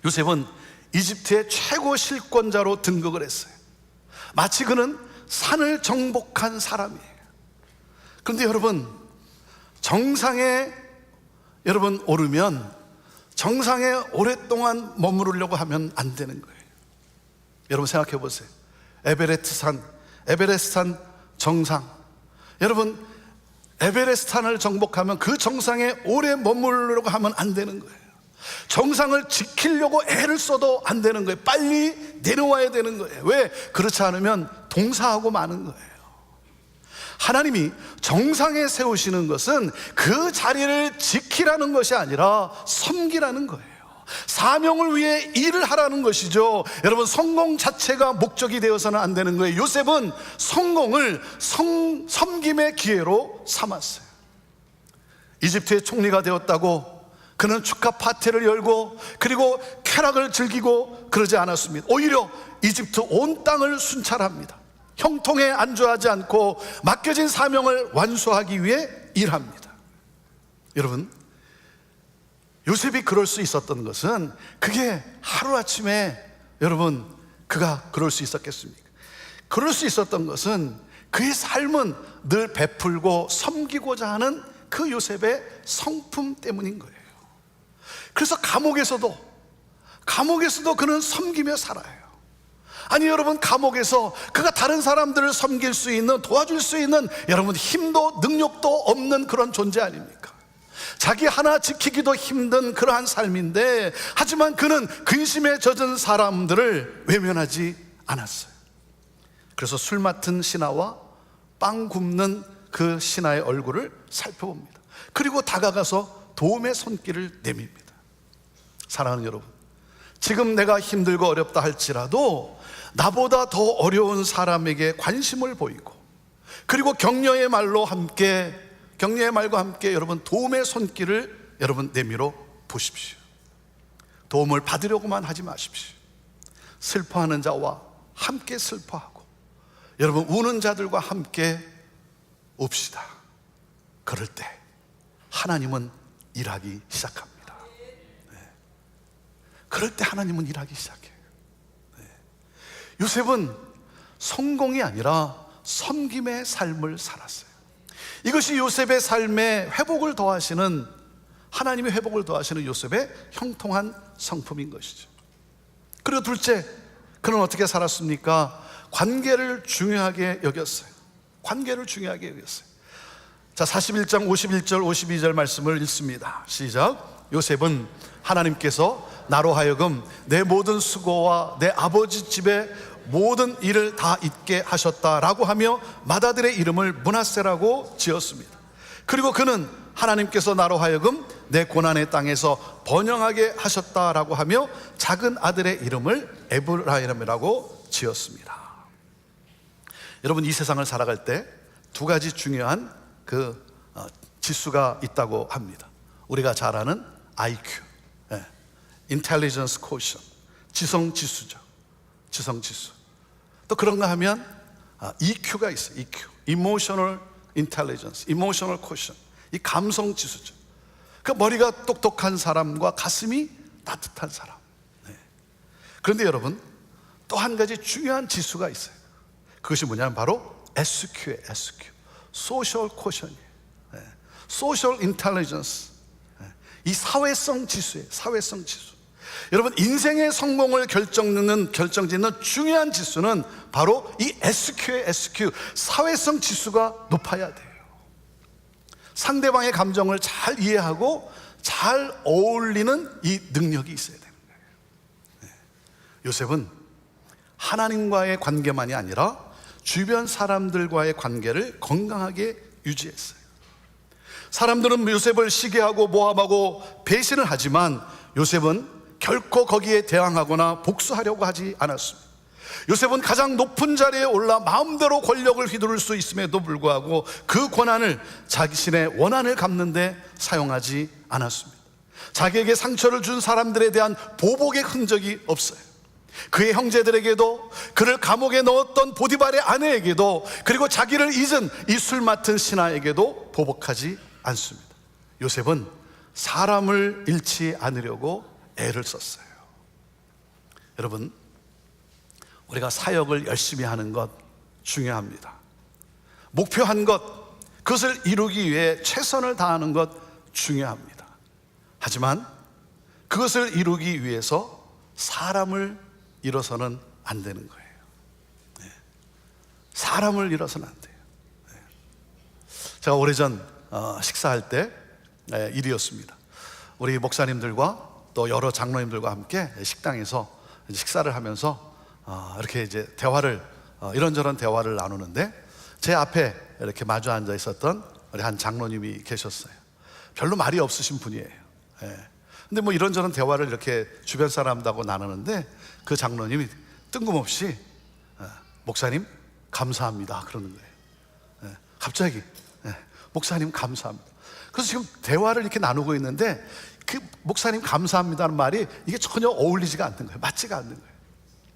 요셉은 이집트의 최고 실권자로 등극을 했어요. 마치 그는 산을 정복한 사람이에요. 그런데 여러분, 정상에 오르면 정상에 오랫동안 머무르려고 하면 안 되는 거예요. 여러분 생각해 보세요. 에베레스트 산 정상, 여러분 에베레스트산을 정복하면 그 정상에 오래 머무르려고 하면 안 되는 거예요. 정상을 지키려고 애를 써도 안 되는 거예요. 빨리 내려와야 되는 거예요. 왜? 그렇지 않으면 동사하고 마는 거예요. 하나님이 정상에 세우시는 것은 그 자리를 지키라는 것이 아니라 섬기라는 거예요. 사명을 위해 일을 하라는 것이죠. 여러분, 성공 자체가 목적이 되어서는 안 되는 거예요. 요셉은 성공을 섬김의 기회로 삼았어요. 이집트의 총리가 되었다고 그는 축하 파티를 열고 그리고 쾌락을 즐기고 그러지 않았습니다. 오히려 이집트 온 땅을 순찰합니다. 형통에 안주하지 않고 맡겨진 사명을 완수하기 위해 일합니다. 여러분, 요셉이 그럴 수 있었던 것은 그게 하루아침에 여러분 그가 그럴 수 있었겠습니까? 그럴 수 있었던 것은 그의 삶은 늘 베풀고 섬기고자 하는 그 요셉의 성품 때문인 거예요. 그래서 감옥에서도 그는 섬기며 살아요. 아니 여러분, 감옥에서 그가 다른 사람들을 섬길 수 있는, 도와줄 수 있는 여러분 힘도 능력도 없는 그런 존재 아닙니까? 자기 하나 지키기도 힘든 그러한 삶인데, 하지만 그는 근심에 젖은 사람들을 외면하지 않았어요. 그래서 술 맡은 신하와 빵 굽는 그 신하의 얼굴을 살펴봅니다. 그리고 다가가서 도움의 손길을 내밉니다. 사랑하는 여러분, 지금 내가 힘들고 어렵다 할지라도 나보다 더 어려운 사람에게 관심을 보이고, 그리고 격려의 말과 함께 여러분 도움의 손길을 여러분 내밀어 보십시오. 도움을 받으려고만 하지 마십시오. 슬퍼하는 자와 함께 슬퍼하고, 여러분 우는 자들과 함께 웁시다. 그럴 때 하나님은 일하기 시작합니다. 그럴 때 하나님은 일하기 시작해요. 요셉은 성공이 아니라 섬김의 삶을 살았어요. 이것이 요셉의 삶에 회복을 더하시는, 하나님의 회복을 더하시는 요셉의 형통한 성품인 것이죠. 그리고 둘째, 그는 어떻게 살았습니까? 관계를 중요하게 여겼어요. 관계를 중요하게 여겼어요. 자, 41장 51절 52절 말씀을 읽습니다. 시작. 요셉은 하나님께서 나로 하여금 내 모든 수고와 내 아버지 집의 모든 일을 다 잊게 하셨다라고 하며 맏아들의 이름을 므낫세라고 지었습니다. 그리고 그는 하나님께서 나로 하여금 내 고난의 땅에서 번영하게 하셨다라고 하며 작은 아들의 이름을 에브라임이라고 지었습니다. 여러분, 이 세상을 살아갈 때 두 가지 중요한 그 지수가 있다고 합니다. 우리가 잘 아는 IQ, Intelligence Quotient, 지성지수죠. 지성지수. 또 그런가 하면 EQ가 있어요. EQ, Emotional Intelligence, Emotional Quotient. 이 감성지수죠. 그 머리가 똑똑한 사람과 가슴이 따뜻한 사람. 그런데 여러분, 또 한 가지 중요한 지수가 있어요. 그것이 뭐냐면 바로 SQ예요. SQ, Social Quotient이에요. Social Intelligence. 이 사회성 지수예요. 사회성 지수. 여러분, 인생의 성공을 결정짓는 중요한 지수는 바로 이 SQ의 SQ, 사회성 지수가 높아야 돼요. 상대방의 감정을 잘 이해하고 잘 어울리는 이 능력이 있어야 되는 거예요. 요셉은 하나님과의 관계만이 아니라 주변 사람들과의 관계를 건강하게 유지했어요. 사람들은 요셉을 시기하고 모함하고 배신을 하지만 요셉은 결코 거기에 대항하거나 복수하려고 하지 않았습니다. 요셉은 가장 높은 자리에 올라 마음대로 권력을 휘두를 수 있음에도 불구하고 그 권한을 자신의 원한을 갚는 데 사용하지 않았습니다. 자기에게 상처를 준 사람들에 대한 보복의 흔적이 없어요. 그의 형제들에게도, 그를 감옥에 넣었던 보디발의 아내에게도, 그리고 자기를 잊은 이 술 맡은 신하에게도 보복하지 않습니다. 요셉은 사람을 잃지 않으려고 애를 썼어요. 여러분, 우리가 사역을 열심히 하는 것 중요합니다. 목표한 것, 그것을 이루기 위해 최선을 다하는 것 중요합니다. 하지만 그것을 이루기 위해서 사람을 잃어서는 안 되는 거예요. 사람을 잃어서는 안 돼요. 제가 오래전 식사할 때 일이었습니다. 우리 목사님들과 또 여러 장로님들과 함께 식당에서 식사를 하면서 이렇게 이제 대화를 이런저런 대화를 나누는데, 제 앞에 이렇게 마주 앉아 있었던 우리 한 장로님이 계셨어요. 별로 말이 없으신 분이에요. 근데 뭐 이런저런 대화를 이렇게 주변 사람들하고 나누는데 그 장로님이 뜬금없이 목사님 감사합니다 그러는 거예요. 갑자기 목사님 감사합니다. 그래서 지금 대화를 이렇게 나누고 있는데 그 목사님 감사합니다는 말이 이게 전혀 어울리지가 않는 거예요. 맞지가 않는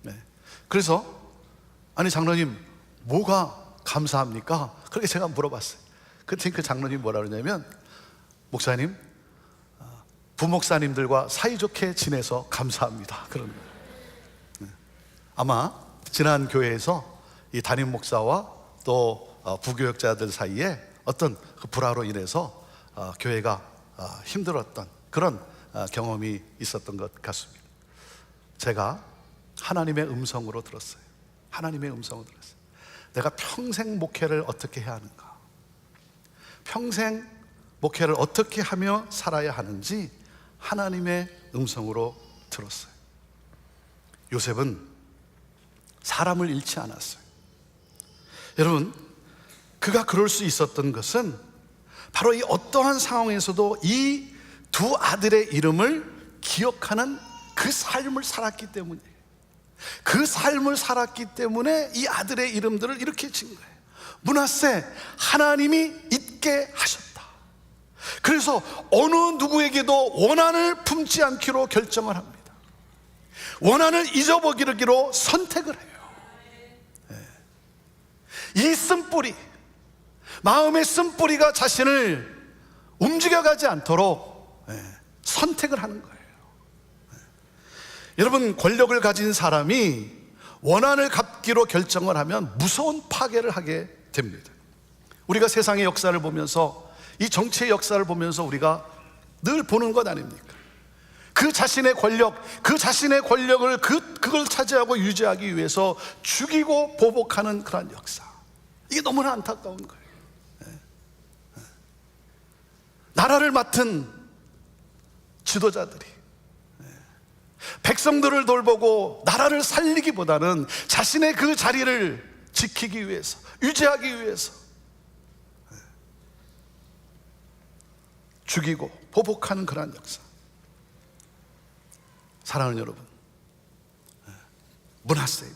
거예요. 그래서 아니 장로님 뭐가 감사합니까? 그렇게 제가 물어봤어요. 그랬더니 그 장로님이 뭐라 그러냐면, 목사님 부목사님들과 사이좋게 지내서 감사합니다. 그런 거예요. 아마 지난 교회에서 이 담임 목사와 또 부교역자들 사이에 어떤 그 불화로 인해서 교회가 힘들었던 그런 경험이 있었던 것 같습니다. 제가 하나님의 음성으로 들었어요. 하나님의 음성을 들었어요. 내가 평생 목회를 어떻게 해야 하는가, 평생 목회를 어떻게 하며 살아야 하는지 하나님의 음성으로 들었어요. 요셉은 사람을 잃지 않았어요. 여러분, 그가 그럴 수 있었던 것은 바로 이 어떠한 상황에서도 이 두 아들의 이름을 기억하는 그 삶을 살았기 때문이에요. 그 삶을 살았기 때문에 이 아들의 이름들을 이렇게 지은 거예요. 므낫세, 하나님이 잊게 하셨다. 그래서 어느 누구에게도 원한을 품지 않기로 결정을 합니다. 원한을 잊어버리기로 선택을 해요. 이 쓴뿌리, 마음의 쓴뿌리가 자신을 움직여가지 않도록 선택을 하는 거예요. 여러분, 권력을 가진 사람이 원한을 갚기로 결정을 하면 무서운 파괴를 하게 됩니다. 우리가 세상의 역사를 보면서, 이 정치의 역사를 보면서 우리가 늘 보는 것 아닙니까? 그 자신의 권력, 그 자신의 권력을 그걸 차지하고 유지하기 위해서 죽이고 보복하는 그런 역사. 이게 너무나 안타까운 거예요. 나라를 맡은 지도자들이 백성들을 돌보고 나라를 살리기보다는 자신의 그 자리를 지키기 위해서, 유지하기 위해서 죽이고 보복하는 그러한 역사. 사랑하는 여러분, 므낫세,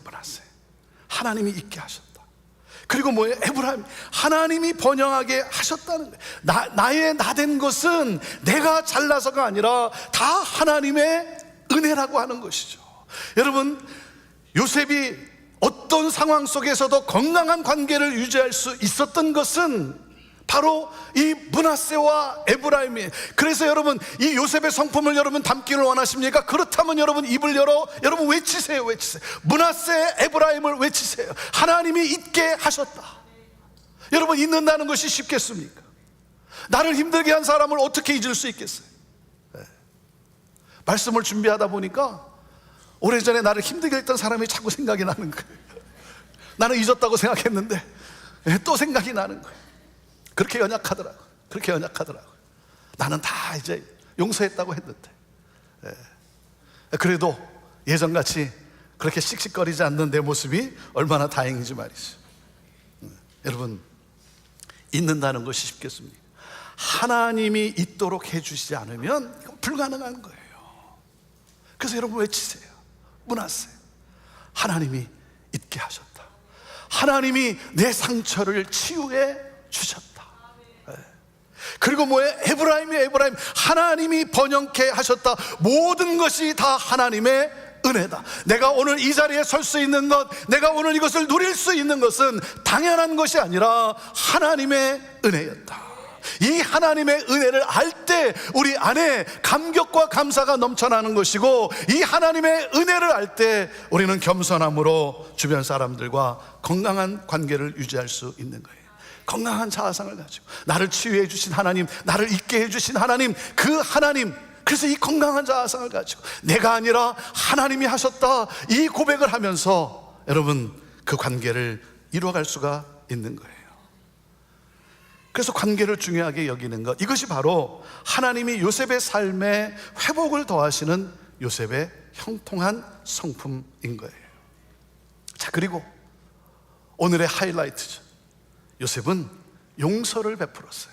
하나님이 잊게 하셨다. 그리고 뭐예요? 에브라임, 하나님이 번영하게 하셨다는 거예요. 나의 나된 것은 내가 잘나서가 아니라 다 하나님의 은혜라고 하는 것이죠. 여러분, 요셉이 어떤 상황 속에서도 건강한 관계를 유지할 수 있었던 것은 바로 이 므낫세와 에브라임이에요. 그래서 여러분, 이 요셉의 성품을 여러분 담기를 원하십니까? 그렇다면 여러분 입을 열어 여러분 외치세요. 므낫세, 에브라임을 외치세요. 하나님이 잊게 하셨다. 여러분, 잊는다는 것이 쉽겠습니까? 나를 힘들게 한 사람을 어떻게 잊을 수 있겠어요? 말씀을 준비하다 보니까 오래전에 나를 힘들게 했던 사람이 자꾸 생각이 나는 거예요. 나는 잊었다고 생각했는데 또 생각이 나는 거예요. 그렇게 연약하더라고요. 나는 다 이제 용서했다고 했는데, 그래도 예전같이 그렇게 씩씩거리지 않는 내 모습이 얼마나 다행인지 말이죠. 여러분, 잊는다는 것이 쉽겠습니까? 하나님이 잊도록 해주시지 않으면 이건 불가능한 거예요. 그래서 여러분 외치세요. 므낫세, 하나님이 잊게 하셨다. 하나님이 내 상처를 치유해 주셨다. 그리고 뭐예요? 에브라임, 하나님이 번영케 하셨다. 모든 것이 다 하나님의 은혜다. 내가 오늘 이 자리에 설 수 있는 것, 내가 오늘 이것을 누릴 수 있는 것은 당연한 것이 아니라 하나님의 은혜였다. 이 하나님의 은혜를 알 때 우리 안에 감격과 감사가 넘쳐나는 것이고, 이 하나님의 은혜를 알 때 우리는 겸손함으로 주변 사람들과 건강한 관계를 유지할 수 있는 거예요. 건강한 자아상을 가지고 나를 치유해 주신 하나님, 나를 잊게 해주신 하나님, 그 하나님, 그래서 이 건강한 자아상을 가지고 내가 아니라 하나님이 하셨다, 이 고백을 하면서 여러분 그 관계를 이루어갈 수가 있는 거예요. 그래서 관계를 중요하게 여기는 것, 이것이 바로 하나님이 요셉의 삶에 회복을 더하시는 요셉의 형통한 성품인 거예요. 자, 그리고 오늘의 하이라이트죠. 요셉은 용서를 베풀었어요.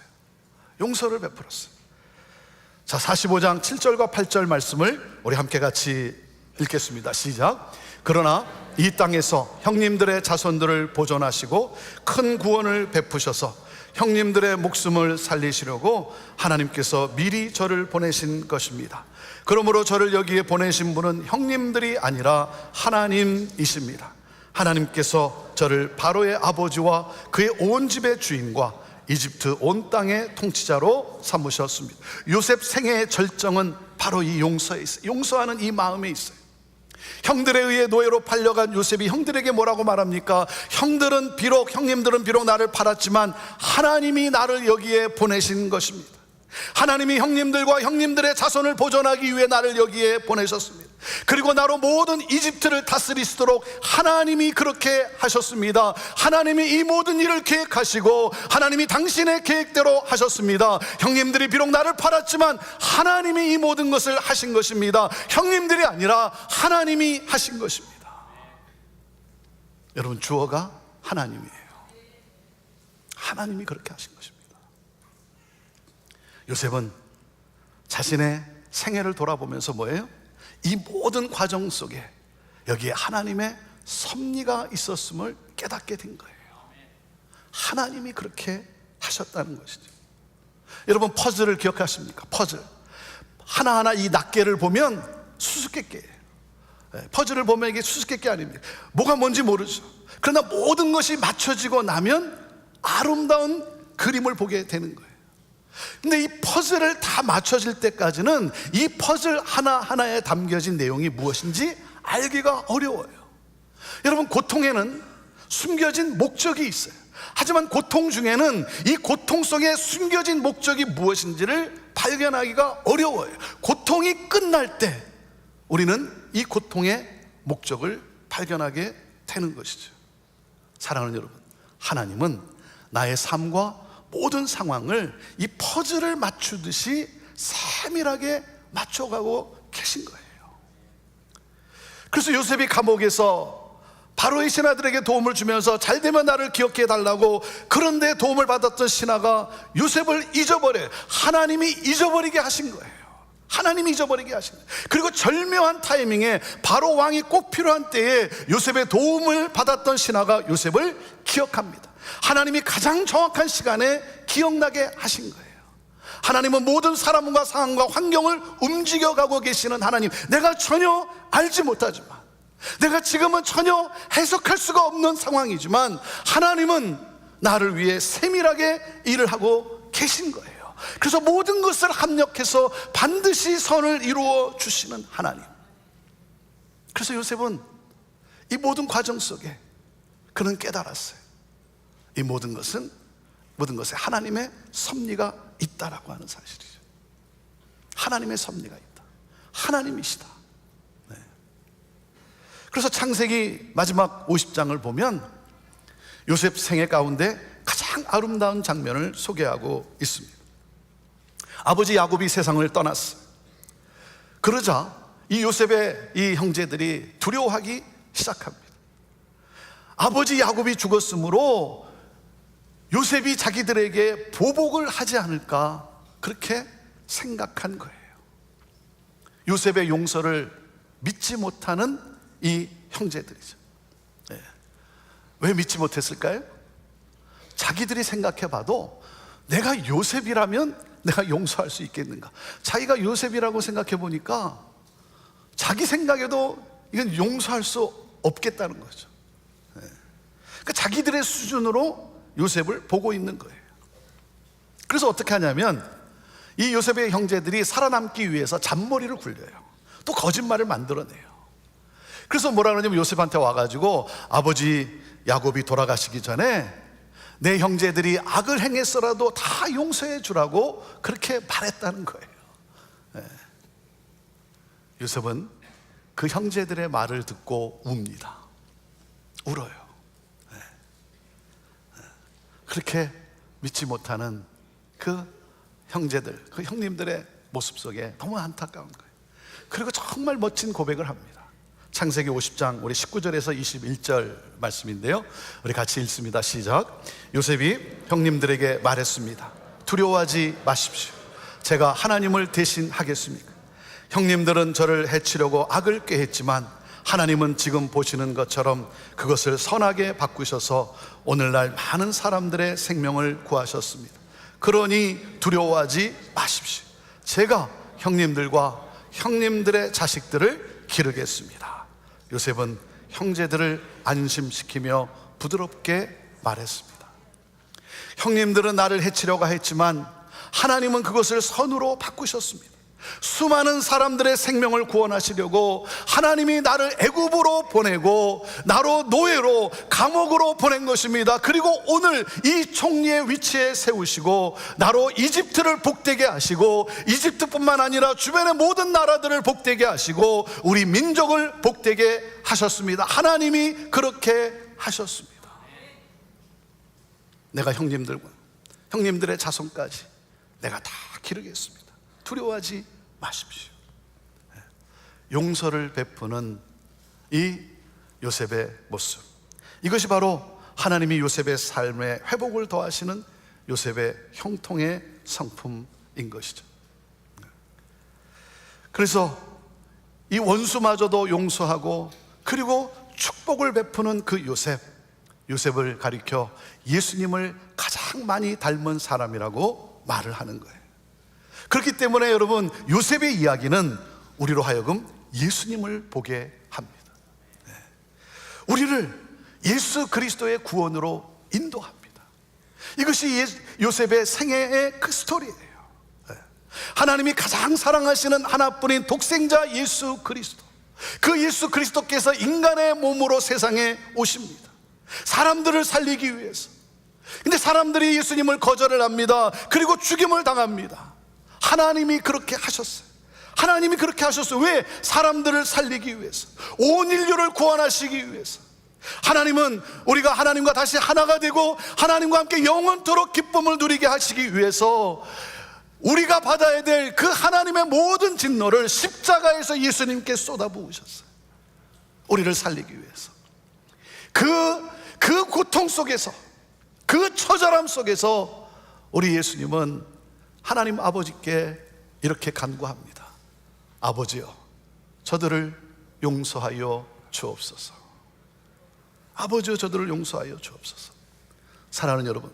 자, 45장 7절과 8절 말씀을 우리 함께 같이 읽겠습니다. 시작. 그러나 이 땅에서 형님들의 자손들을 보존하시고 큰 구원을 베푸셔서 형님들의 목숨을 살리시려고 하나님께서 미리 저를 보내신 것입니다. 그러므로 저를 여기에 보내신 분은 형님들이 아니라 하나님이십니다. 하나님께서 저를 바로의 아버지와 그의 온 집의 주인과 이집트 온 땅의 통치자로 삼으셨습니다. 요셉 생애의 절정은 바로 이 용서에 있어요. 용서하는 이 마음에 있어요. 형들에 의해 노예로 팔려간 요셉이 형들에게 뭐라고 말합니까? 형님들은 비록 나를 팔았지만 하나님이 나를 여기에 보내신 것입니다. 하나님이 형님들과 형님들의 자손을 보존하기 위해 나를 여기에 보내셨습니다. 그리고 나로 모든 이집트를 다스리시도록 하나님이 그렇게 하셨습니다. 하나님이 이 모든 일을 계획하시고 하나님이 당신의 계획대로 하셨습니다. 형님들이 비록 나를 팔았지만 하나님이 이 모든 것을 하신 것입니다. 형님들이 아니라 하나님이 하신 것입니다. 여러분, 주어가 하나님이에요. 하나님이 그렇게 하신 것입니다. 요셉은 자신의 생애를 돌아보면서 뭐예요? 이 모든 과정 속에 여기에 하나님의 섭리가 있었음을 깨닫게 된 거예요. 하나님이 그렇게 하셨다는 것이죠. 여러분, 퍼즐을 기억하십니까? 퍼즐 하나하나 이 낱개를 보면 수수께끼예요. 퍼즐을 보면 이게 수수께끼 아닙니까? 뭐가 뭔지 모르죠. 그러나 모든 것이 맞춰지고 나면 아름다운 그림을 보게 되는 거예요. 근데 이 퍼즐을 다 맞춰질 때까지는 이 퍼즐 하나하나에 담겨진 내용이 무엇인지 알기가 어려워요. 여러분, 고통에는 숨겨진 목적이 있어요. 하지만 고통 중에는 이 고통 속에 숨겨진 목적이 무엇인지를 발견하기가 어려워요. 고통이 끝날 때 우리는 이 고통의 목적을 발견하게 되는 것이죠. 사랑하는 여러분, 하나님은 나의 삶과 모든 상황을 이 퍼즐을 맞추듯이 세밀하게 맞춰가고 계신 거예요. 그래서 요셉이 감옥에서 바로의 신하들에게 도움을 주면서 잘 되면 나를 기억해 달라고, 그런데 도움을 받았던 신하가 요셉을 잊어버려요. 하나님이 잊어버리게 하신 거예요. 하나님이 잊어버리게 하신 거예요. 그리고 절묘한 타이밍에 바로 왕이 꼭 필요한 때에 요셉의 도움을 받았던 신하가 요셉을 기억합니다. 하나님이 가장 정확한 시간에 기억나게 하신 거예요. 하나님은 모든 사람과 상황과 환경을 움직여가고 계시는 하나님, 내가 전혀 알지 못하지만, 내가 지금은 전혀 해석할 수가 없는 상황이지만 하나님은 나를 위해 세밀하게 일을 하고 계신 거예요. 그래서 모든 것을 합력해서 반드시 선을 이루어 주시는 하나님. 그래서 요셉은 이 모든 과정 속에 그는 깨달았어요. 이 모든 것에 하나님의 섭리가 있다라고 하는 사실이죠. 하나님의 섭리가 있다. 하나님이시다. 네. 그래서 창세기 마지막 50장을 보면 요셉 생애 가운데 가장 아름다운 장면을 소개하고 있습니다. 아버지 야곱이 세상을 떠났어요. 그러자 이 요셉의 이 형제들이 두려워하기 시작합니다. 아버지 야곱이 죽었으므로 요셉이 자기들에게 보복을 하지 않을까, 그렇게 생각한 거예요. 요셉의 용서를 믿지 못하는 이 형제들이죠. 네. 왜 믿지 못했을까요? 자기들이 생각해봐도 내가 요셉이라면 내가 용서할 수 있겠는가. 자기가 요셉이라고 생각해 보니까 자기 생각에도 이건 용서할 수 없겠다는 거죠. 네. 그러니까 자기들의 수준으로 요셉을 보고 있는 거예요. 그래서 어떻게 하냐면 이 요셉의 형제들이 살아남기 위해서 잔머리를 굴려요. 또 거짓말을 만들어내요. 그래서 뭐라 그러냐면 요셉한테 와가지고 아버지 야곱이 돌아가시기 전에 내 형제들이 악을 행했어라도 다 용서해 주라고 그렇게 말했다는 거예요. 네. 요셉은 그 형제들의 말을 듣고 웁니다. 울어요. 그렇게 믿지 못하는 그 형제들, 그 형님들의 모습 속에 너무 안타까운 거예요. 그리고 정말 멋진 고백을 합니다. 창세기 50장 우리 19절에서 21절 말씀인데요, 우리 같이 읽습니다. 시작. 요셉이 형님들에게 말했습니다. 두려워하지 마십시오. 제가 하나님을 대신하겠습니까? 형님들은 저를 해치려고 악을 꾀했지만 하나님은 지금 보시는 것처럼 그것을 선하게 바꾸셔서 오늘날 많은 사람들의 생명을 구하셨습니다. 그러니 두려워하지 마십시오. 제가 형님들과 형님들의 자식들을 기르겠습니다. 요셉은 형제들을 안심시키며 부드럽게 말했습니다. 형님들은 나를 해치려고 했지만 하나님은 그것을 선으로 바꾸셨습니다. 수많은 사람들의 생명을 구원하시려고 하나님이 나를 애굽으로 보내고 나로 노예로 감옥으로 보낸 것입니다. 그리고 오늘 이 총리의 위치에 세우시고 나로 이집트를 복되게 하시고 이집트뿐만 아니라 주변의 모든 나라들을 복되게 하시고 우리 민족을 복되게 하셨습니다. 하나님이 그렇게 하셨습니다. 내가 형님들의 자손까지 내가 다 기르겠습니다. 두려워하지 마십시오. 용서를 베푸는 이 요셉의 모습, 이것이 바로 하나님이 요셉의 삶에 회복을 더하시는 요셉의 형통의 성품인 것이죠. 그래서 이 원수마저도 용서하고 그리고 축복을 베푸는 그 요셉을 가리켜 예수님을 가장 많이 닮은 사람이라고 말을 하는 거예요. 그렇기 때문에 여러분, 요셉의 이야기는 우리로 하여금 예수님을 보게 합니다. 우리를 예수 그리스도의 구원으로 인도합니다. 이것이 요셉의 생애의 그 스토리예요. 하나님이 가장 사랑하시는 하나뿐인 독생자 예수 그리스도, 그 예수 그리스도께서 인간의 몸으로 세상에 오십니다. 사람들을 살리기 위해서. 근데 사람들이 예수님을 거절을 합니다. 그리고 죽임을 당합니다. 하나님이 그렇게 하셨어요. 하나님이 그렇게 하셨어요. 왜? 사람들을 살리기 위해서, 온 인류를 구원하시기 위해서. 하나님은 우리가 하나님과 다시 하나가 되고 하나님과 함께 영원토록 기쁨을 누리게 하시기 위해서 우리가 받아야 될 그 하나님의 모든 진노를 십자가에서 예수님께 쏟아부으셨어요. 우리를 살리기 위해서. 그 고통 속에서, 그 처절함 속에서 우리 예수님은 하나님 아버지께 이렇게 간구합니다. 아버지여, 저들을 용서하여 주옵소서. 아버지여, 저들을 용서하여 주옵소서. 사랑하는 여러분,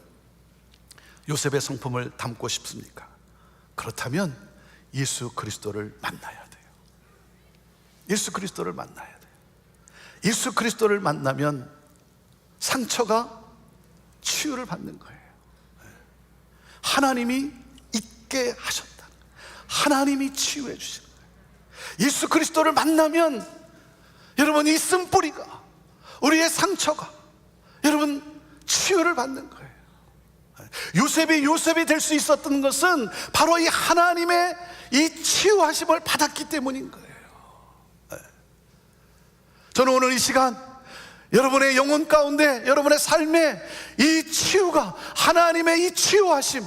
요셉의 성품을 담고 싶습니까? 그렇다면 예수 그리스도를 만나야 돼요. 예수 그리스도를 만나야 돼요. 예수 그리스도를 만나면 상처가 치유를 받는 거예요. 하나님이 있게 하셨다. 하나님이 치유해 주시는 거예요. 예수 그리스도를 만나면 여러분, 이 쓴뿌리가, 우리의 상처가 여러분 치유를 받는 거예요. 요셉이 될 수 있었던 것은 바로 이 하나님의 이 치유하심을 받았기 때문인 거예요. 저는 오늘 이 시간 여러분의 영혼 가운데, 여러분의 삶에 이 치유가, 하나님의 이 치유하심,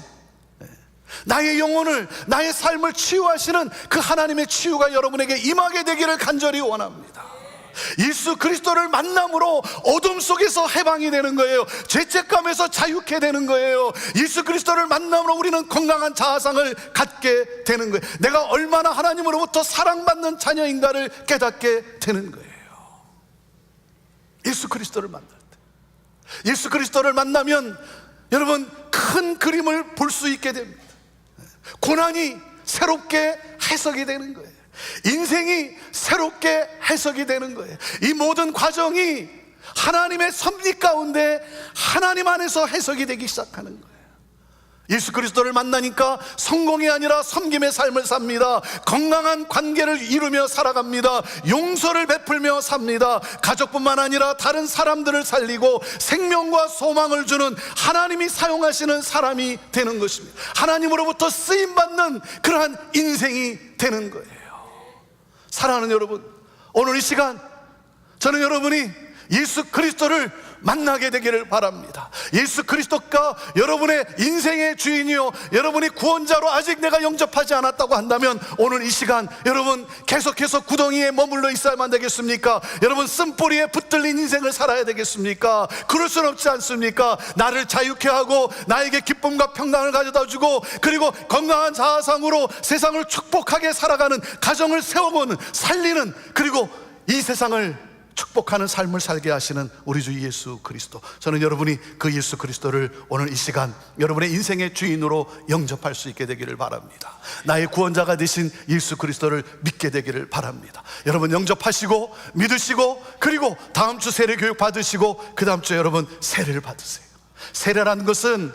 나의 영혼을, 나의 삶을 치유하시는 그 하나님의 치유가 여러분에게 임하게 되기를 간절히 원합니다. 예수 그리스도를 만남으로 어둠 속에서 해방이 되는 거예요. 죄책감에서 자유케 되는 거예요. 예수 그리스도를 만남으로 우리는 건강한 자아상을 갖게 되는 거예요. 내가 얼마나 하나님으로부터 사랑받는 자녀인가를 깨닫게 되는 거예요. 예수 그리스도를 만날 때, 예수 그리스도를 만나면 여러분 큰 그림을 볼 수 있게 됩니다. 고난이 새롭게 해석이 되는 거예요. 인생이 새롭게 해석이 되는 거예요. 이 모든 과정이 하나님의 섭리 가운데 하나님 안에서 해석이 되기 시작하는 거예요. 예수 그리스도를 만나니까 성공이 아니라 섬김의 삶을 삽니다. 건강한 관계를 이루며 살아갑니다. 용서를 베풀며 삽니다. 가족뿐만 아니라 다른 사람들을 살리고 생명과 소망을 주는 하나님이 사용하시는 사람이 되는 것입니다. 하나님으로부터 쓰임받는 그러한 인생이 되는 거예요. 사랑하는 여러분, 오늘 이 시간 저는 여러분이 예수 그리스도를 만나게 되기를 바랍니다. 예수 그리스도가 여러분의 인생의 주인이요, 여러분이 구원자로 아직 내가 영접하지 않았다고 한다면 오늘 이 시간 여러분 계속해서 구덩이에 머물러 있어야만 되겠습니까? 여러분 쓴뿌리에 붙들린 인생을 살아야 되겠습니까? 그럴 수는 없지 않습니까? 나를 자유케 하고 나에게 기쁨과 평강을 가져다 주고 그리고 건강한 자아상으로 세상을 축복하게 살아가는 가정을 세워보는, 살리는, 그리고 이 세상을 축복하는 삶을 살게 하시는 우리 주 예수 그리스도, 저는 여러분이 그 예수 그리스도를 오늘 이 시간 여러분의 인생의 주인으로 영접할 수 있게 되기를 바랍니다. 나의 구원자가 되신 예수 그리스도를 믿게 되기를 바랍니다. 여러분 영접하시고 믿으시고 그리고 다음 주 세례 교육 받으시고 그 다음 주에 여러분 세례를 받으세요. 세례라는 것은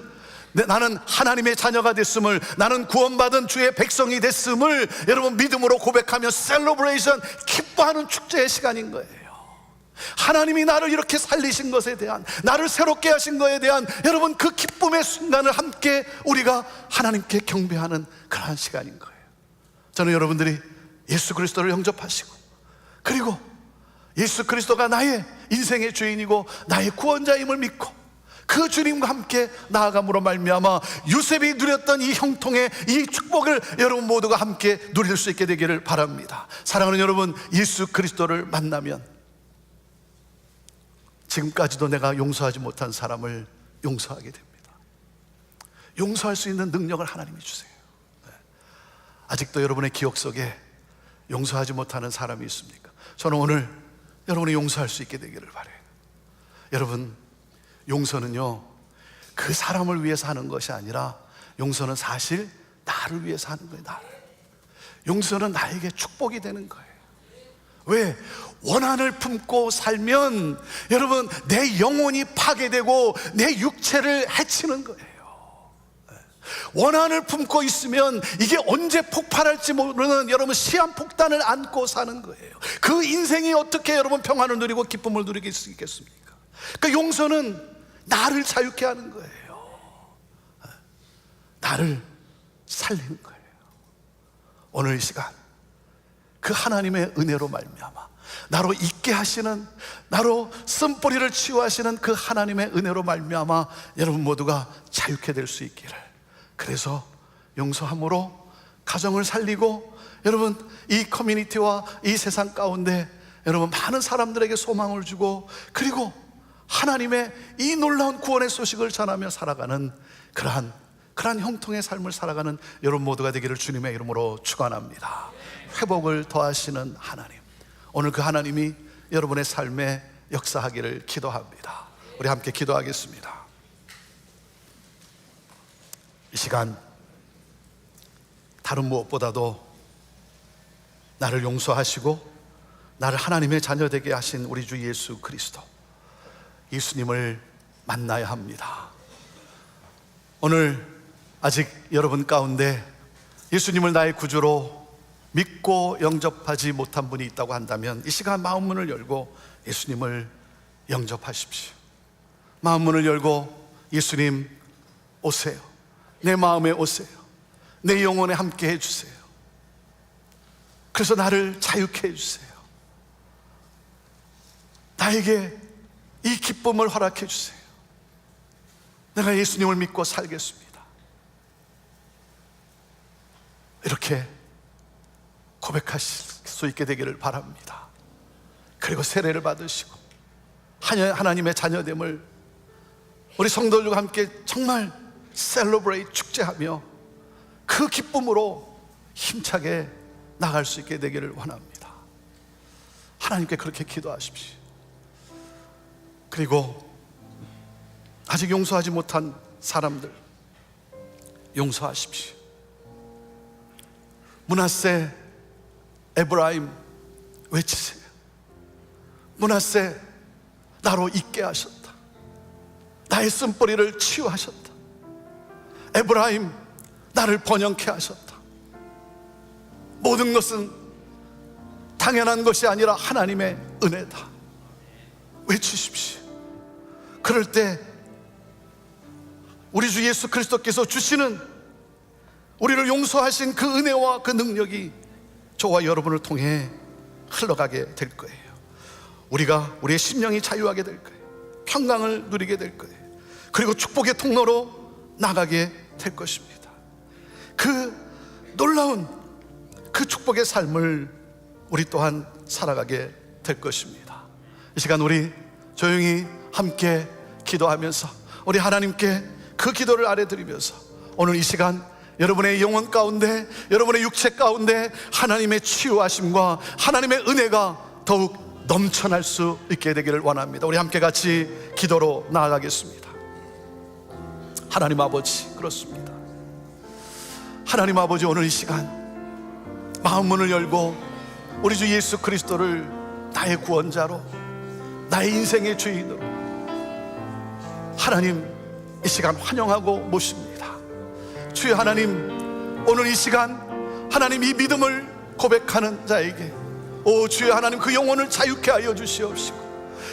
나는 하나님의 자녀가 됐음을, 나는 구원받은 주의 백성이 됐음을 여러분 믿음으로 고백하며 셀러브레이션, 기뻐하는 축제의 시간인 거예요. 하나님이 나를 이렇게 살리신 것에 대한, 나를 새롭게 하신 것에 대한 여러분 그 기쁨의 순간을 함께 우리가 하나님께 경배하는 그러한 시간인 거예요. 저는 여러분들이 예수 그리스도를 영접하시고, 그리고 예수 그리스도가 나의 인생의 주인이고 나의 구원자임을 믿고 그 주님과 함께 나아감으로 말미암아 요셉이 누렸던 이 형통의 이 축복을 여러분 모두가 함께 누릴 수 있게 되기를 바랍니다. 사랑하는 여러분, 예수 그리스도를 만나면 지금까지도 내가 용서하지 못한 사람을 용서하게 됩니다. 용서할 수 있는 능력을 하나님이 주세요. 아직도 여러분의 기억 속에 용서하지 못하는 사람이 있습니까? 저는 오늘 여러분이 용서할 수 있게 되기를 바라요. 여러분, 용서는요 그 사람을 위해서 하는 것이 아니라 용서는 사실 나를 위해서 하는 거예요. 나를. 용서는 나에게 축복이 되는 거예요. 왜? 원한을 품고 살면 여러분 내 영혼이 파괴되고 내 육체를 해치는 거예요. 원한을 품고 있으면 이게 언제 폭발할지 모르는 여러분 시한폭탄을 안고 사는 거예요. 그 인생이 어떻게 여러분 평안을 누리고 기쁨을 누리게 있겠습니까? 그러니까 용서는 나를 자유케 하는 거예요. 나를 살리는 거예요. 오늘 이 시간 그 하나님의 은혜로 말미암아 나로 있게 하시는, 나로 쓴뿌리를 치유하시는 그 하나님의 은혜로 말미암아 여러분 모두가 자유케 될 수 있기를. 그래서 용서함으로 가정을 살리고 여러분 이 커뮤니티와 이 세상 가운데 여러분 많은 사람들에게 소망을 주고, 그리고 하나님의 이 놀라운 구원의 소식을 전하며 살아가는 그러한 형통의 삶을 살아가는 여러분 모두가 되기를 주님의 이름으로 축원합니다. 회복을 더하시는 하나님, 오늘 그 하나님이 여러분의 삶에 역사하기를 기도합니다. 우리 함께 기도하겠습니다. 이 시간 다른 무엇보다도 나를 용서하시고 나를 하나님의 자녀 되게 하신 우리 주 예수 그리스도, 예수님을 만나야 합니다. 오늘 아직 여러분 가운데 예수님을 나의 구주로 믿고 영접하지 못한 분이 있다고 한다면 이 시간 마음문을 열고 예수님을 영접하십시오. 마음문을 열고 예수님 오세요. 내 마음에 오세요. 내 영혼에 함께 해주세요. 그래서 나를 자유케 해주세요. 나에게 이 기쁨을 허락해 주세요. 내가 예수님을 믿고 살겠습니다. 이렇게 고백하실 수 있게 되기를 바랍니다. 그리고 세례를 받으시고 하나님의 자녀됨을 우리 성도들과 함께 정말 셀러브레이트, 축제하며 그 기쁨으로 힘차게 나갈 수 있게 되기를 원합니다. 하나님께 그렇게 기도하십시오. 그리고 아직 용서하지 못한 사람들 용서하십시오. 므낫세, 에브라임 외치세요. 므낫세, 나로 있게 하셨다. 나의 쓴뿌리를 치유하셨다. 에브라임, 나를 번영케 하셨다. 모든 것은 당연한 것이 아니라 하나님의 은혜다. 외치십시오. 그럴 때 우리 주 예수 그리스도께서 주시는 우리를 용서하신 그 은혜와 그 능력이 저와 여러분을 통해 흘러가게 될 거예요. 우리의 심령이 자유하게 될 거예요. 평강을 누리게 될 거예요. 그리고 축복의 통로로 나가게 될 것입니다. 그 놀라운 그 축복의 삶을 우리 또한 살아가게 될 것입니다. 이 시간 우리 조용히 함께 기도하면서 우리 하나님께 그 기도를 아뢰드리면서 오늘 이 시간 여러분의 영혼 가운데, 여러분의 육체 가운데 하나님의 치유하심과 하나님의 은혜가 더욱 넘쳐날 수 있게 되기를 원합니다. 우리 함께 같이 기도로 나아가겠습니다. 하나님 아버지, 그렇습니다. 하나님 아버지, 오늘 이 시간 마음문을 열고 우리 주 예수 그리스도를 나의 구원자로, 나의 인생의 주인으로 하나님 이 시간 환영하고 모십니다. 주여 하나님, 오늘 이 시간 하나님 이 믿음을 고백하는 자에게 오 주여 하나님 그 영혼을 자유케 하여 주시옵시고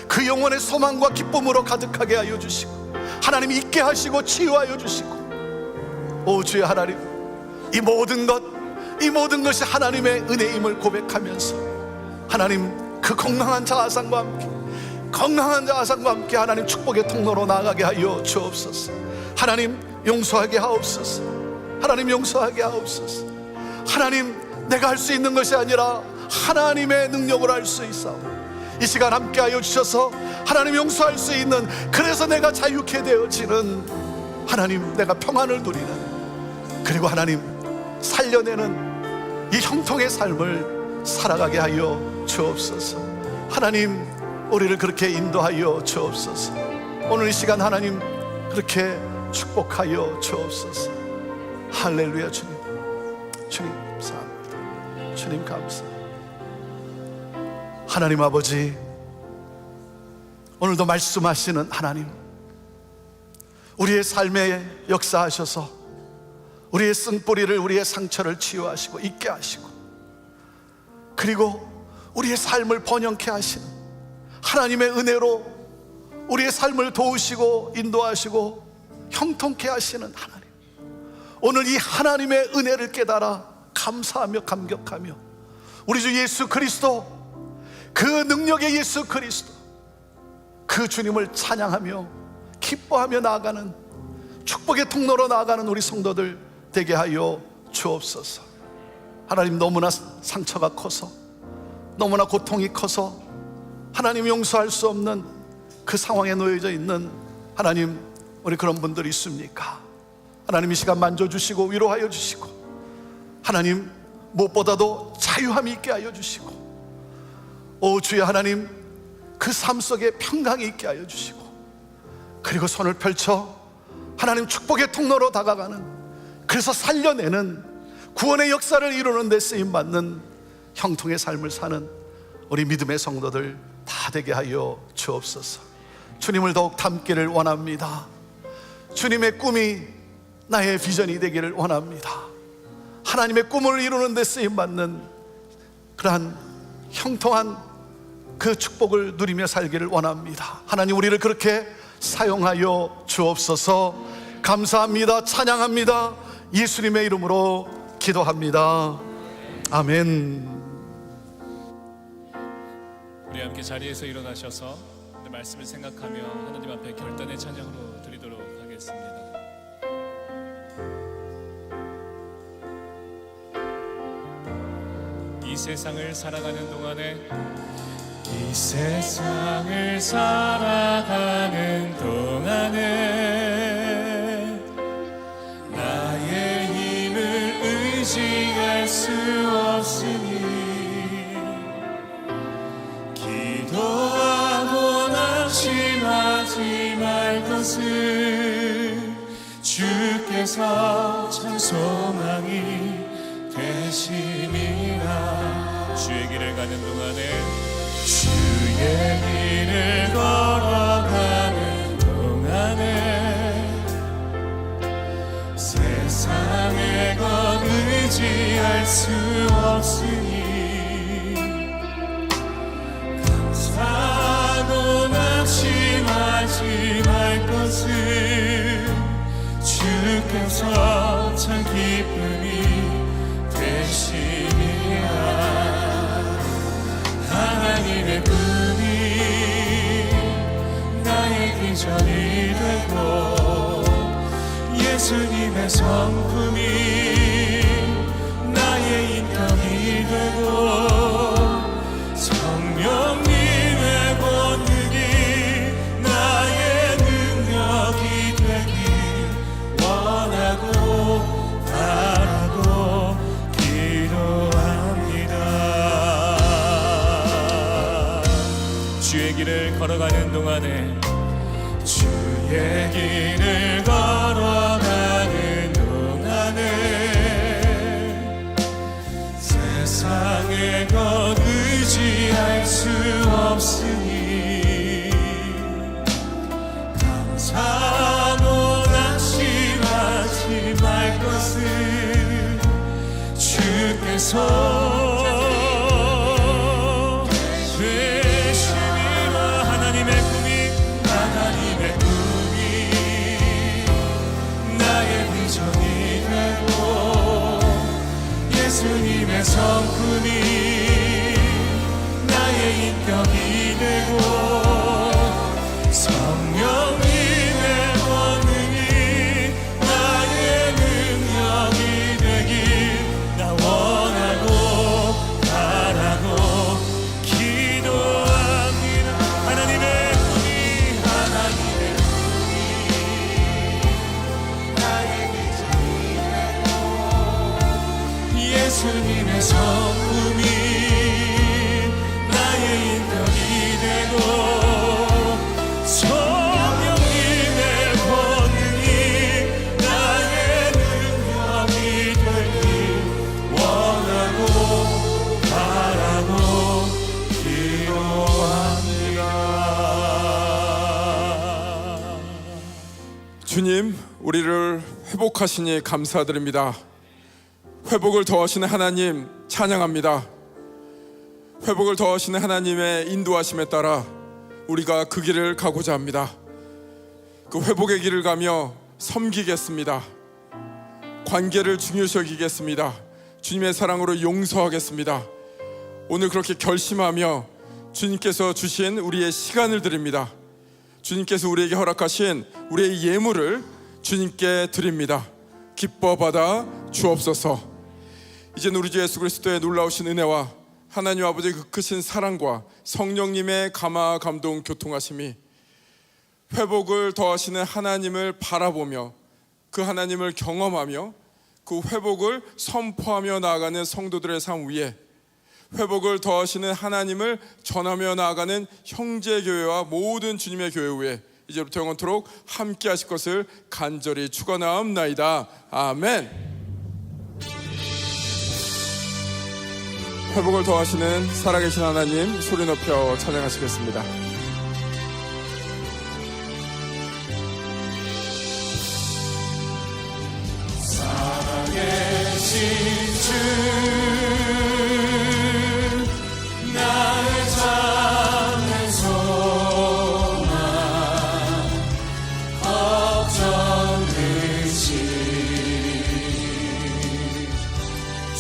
그 영혼의 소망과 기쁨으로 가득하게 하여 주시고 하나님 있게 하시고 치유하여 주시고 오 주여 하나님 이 모든 것이 하나님의 은혜임을 고백하면서 하나님 그 건강한 자아상과 함께 하나님 축복의 통로로 나아가게 하여 주옵소서. 하나님 용서하게 하옵소서. 하나님 용서하게 하옵소서. 하나님 내가 할 수 있는 것이 아니라 하나님의 능력으로 할 수 있사오니 이 시간 함께 하여 주셔서 하나님 용서할 수 있는, 그래서 내가 자유케 되어지는 하나님, 내가 평안을 누리는, 그리고 하나님 살려내는 이 형통의 삶을 살아가게 하여 주옵소서. 하나님 우리를 그렇게 인도하여 주옵소서. 오늘 이 시간 하나님 그렇게 축복하여 주옵소서. 할렐루야. 주님 감사합니다. 주님 감사합니다. 하나님 아버지, 오늘도 말씀하시는 하나님, 우리의 삶에 역사하셔서 우리의 쓴뿌리를, 우리의 상처를 치유하시고 있게 하시고, 그리고 우리의 삶을 번영케 하시는 하나님의 은혜로 우리의 삶을 도우시고 인도하시고 형통케 하시는 하나님, 오늘 이 하나님의 은혜를 깨달아 감사하며 감격하며 우리 주 예수 그리스도, 그 능력의 예수 그리스도, 그 주님을 찬양하며 기뻐하며 나아가는 축복의 통로로 나아가는 우리 성도들 되게 하여 주옵소서. 하나님 너무나 상처가 커서, 너무나 고통이 커서 하나님 용서할 수 없는 그 상황에 놓여져 있는 하나님, 우리 그런 분들이 있습니까? 하나님 이 시간 만져주시고 위로하여 주시고, 하나님 무엇보다도 자유함이 있게 하여 주시고, 오 주여 하나님 그 삶 속에 평강이 있게 하여 주시고, 그리고 손을 펼쳐 하나님 축복의 통로로 다가가는, 그래서 살려내는 구원의 역사를 이루는 데 쓰임받는 형통의 삶을 사는 우리 믿음의 성도들 다 되게 하여 주옵소서. 주님을 더욱 닮기를 원합니다. 주님의 꿈이 나의 비전이 되기를 원합니다. 하나님의 꿈을 이루는 데 쓰임받는 그러한 형통한 그 축복을 누리며 살기를 원합니다. 하나님 우리를 그렇게 사용하여 주옵소서. 감사합니다. 찬양합니다. 예수님의 이름으로 기도합니다. 아멘. 우리 함께 자리에서 일어나셔서 말씀을 생각하며 하나님 앞에 결단의 찬양으로 드리도록 하겠습니다. 이 세상을 살아가는 동안에, 이 세상을 살아가는 동안에 나의 힘을 의지할 수 없으니 기도하고 낙심하지 말 것을 주께서 참 소망이 되심이라. 주의 길을 가는 동안에, 주의 길을 걸어가는 동안에 세상의 것 의지할 수 없으니 감사하고 낙심하지 말 것을 주께서 참 기쁨이 되심이라. 하나님의 꿈이 나의 비전이 되고 예수님의 성품이 나의 인격이 되고 성령님의 권능이 나의 능력이 되길 원하고 바라고 기도합니다. 주의 길을 걸어가는 동안에, 주의 길을 걸어가는 동안에 세상의 것 의지할 수 없으니 감사하고 낙심하지 말 것 위해서 되심이라 하나님의 꿈이 나의 비전이 되고 예수님의 성품이 나의 인격이 되고 성령님의 권능이 나의 능력이 되길 나 원하고 바라고 기도합니다. 하나님의 꿈이 나의 비전이 되고 예수님의 성품이 나의 인격이 되고 성령님의 권능이 나의 능력이 되길 원하고 바라고 기도합니다. 주님, 우리를 회복하시니 감사드립니다. 회복을 더하시는 하나님 찬양합니다. 회복을 더하시는 하나님의 인도하심에 따라 우리가 그 길을 가고자 합니다. 그 회복의 길을 가며 섬기겠습니다. 관계를 중요시 여기겠습니다. 주님의 사랑으로 용서하겠습니다. 오늘 그렇게 결심하며 주님께서 주신 우리의 시간을 드립니다. 주님께서 우리에게 허락하신 우리의 예물을 주님께 드립니다. 기뻐 받아 주옵소서. 이제는 우리 주 예수 그리스도의 놀라우신 은혜와 하나님 아버지의 그 크신 사랑과 성령님의 감화 감동 교통하심이 회복을 더하시는 하나님을 바라보며 그 하나님을 경험하며 그 회복을 선포하며 나아가는 성도들의 삶 위에 회복을 더하시는 하나님을 전하며 나아가는 형제교회와 모든 주님의 교회 위에 이제부터 영원토록 함께 하실 것을 간절히 축원하옵나이다. 아멘. 회복을 더하시는 살아계신 하나님 소리 높여 찬양하시겠습니다. 살아계신 주 나의 참된 소망 걱정 의심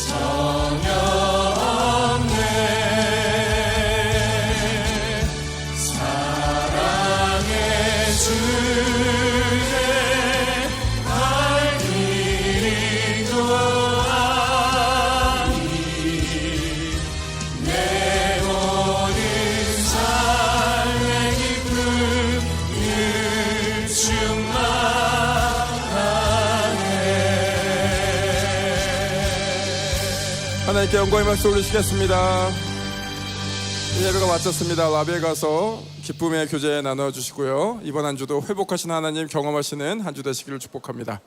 전혀 없네. 사랑의 주의 갈 길이 좋아하니 내 모든 삶의 기쁨을 충만하네. 하나님께 영광의 말씀 올리시겠습니다. 이 예배가 마쳤습니다. 라비에 가서 기쁨의 교제 나눠주시고요. 이번 한 주도 회복하신 하나님 경험하시는 한 주 되시기를 축복합니다.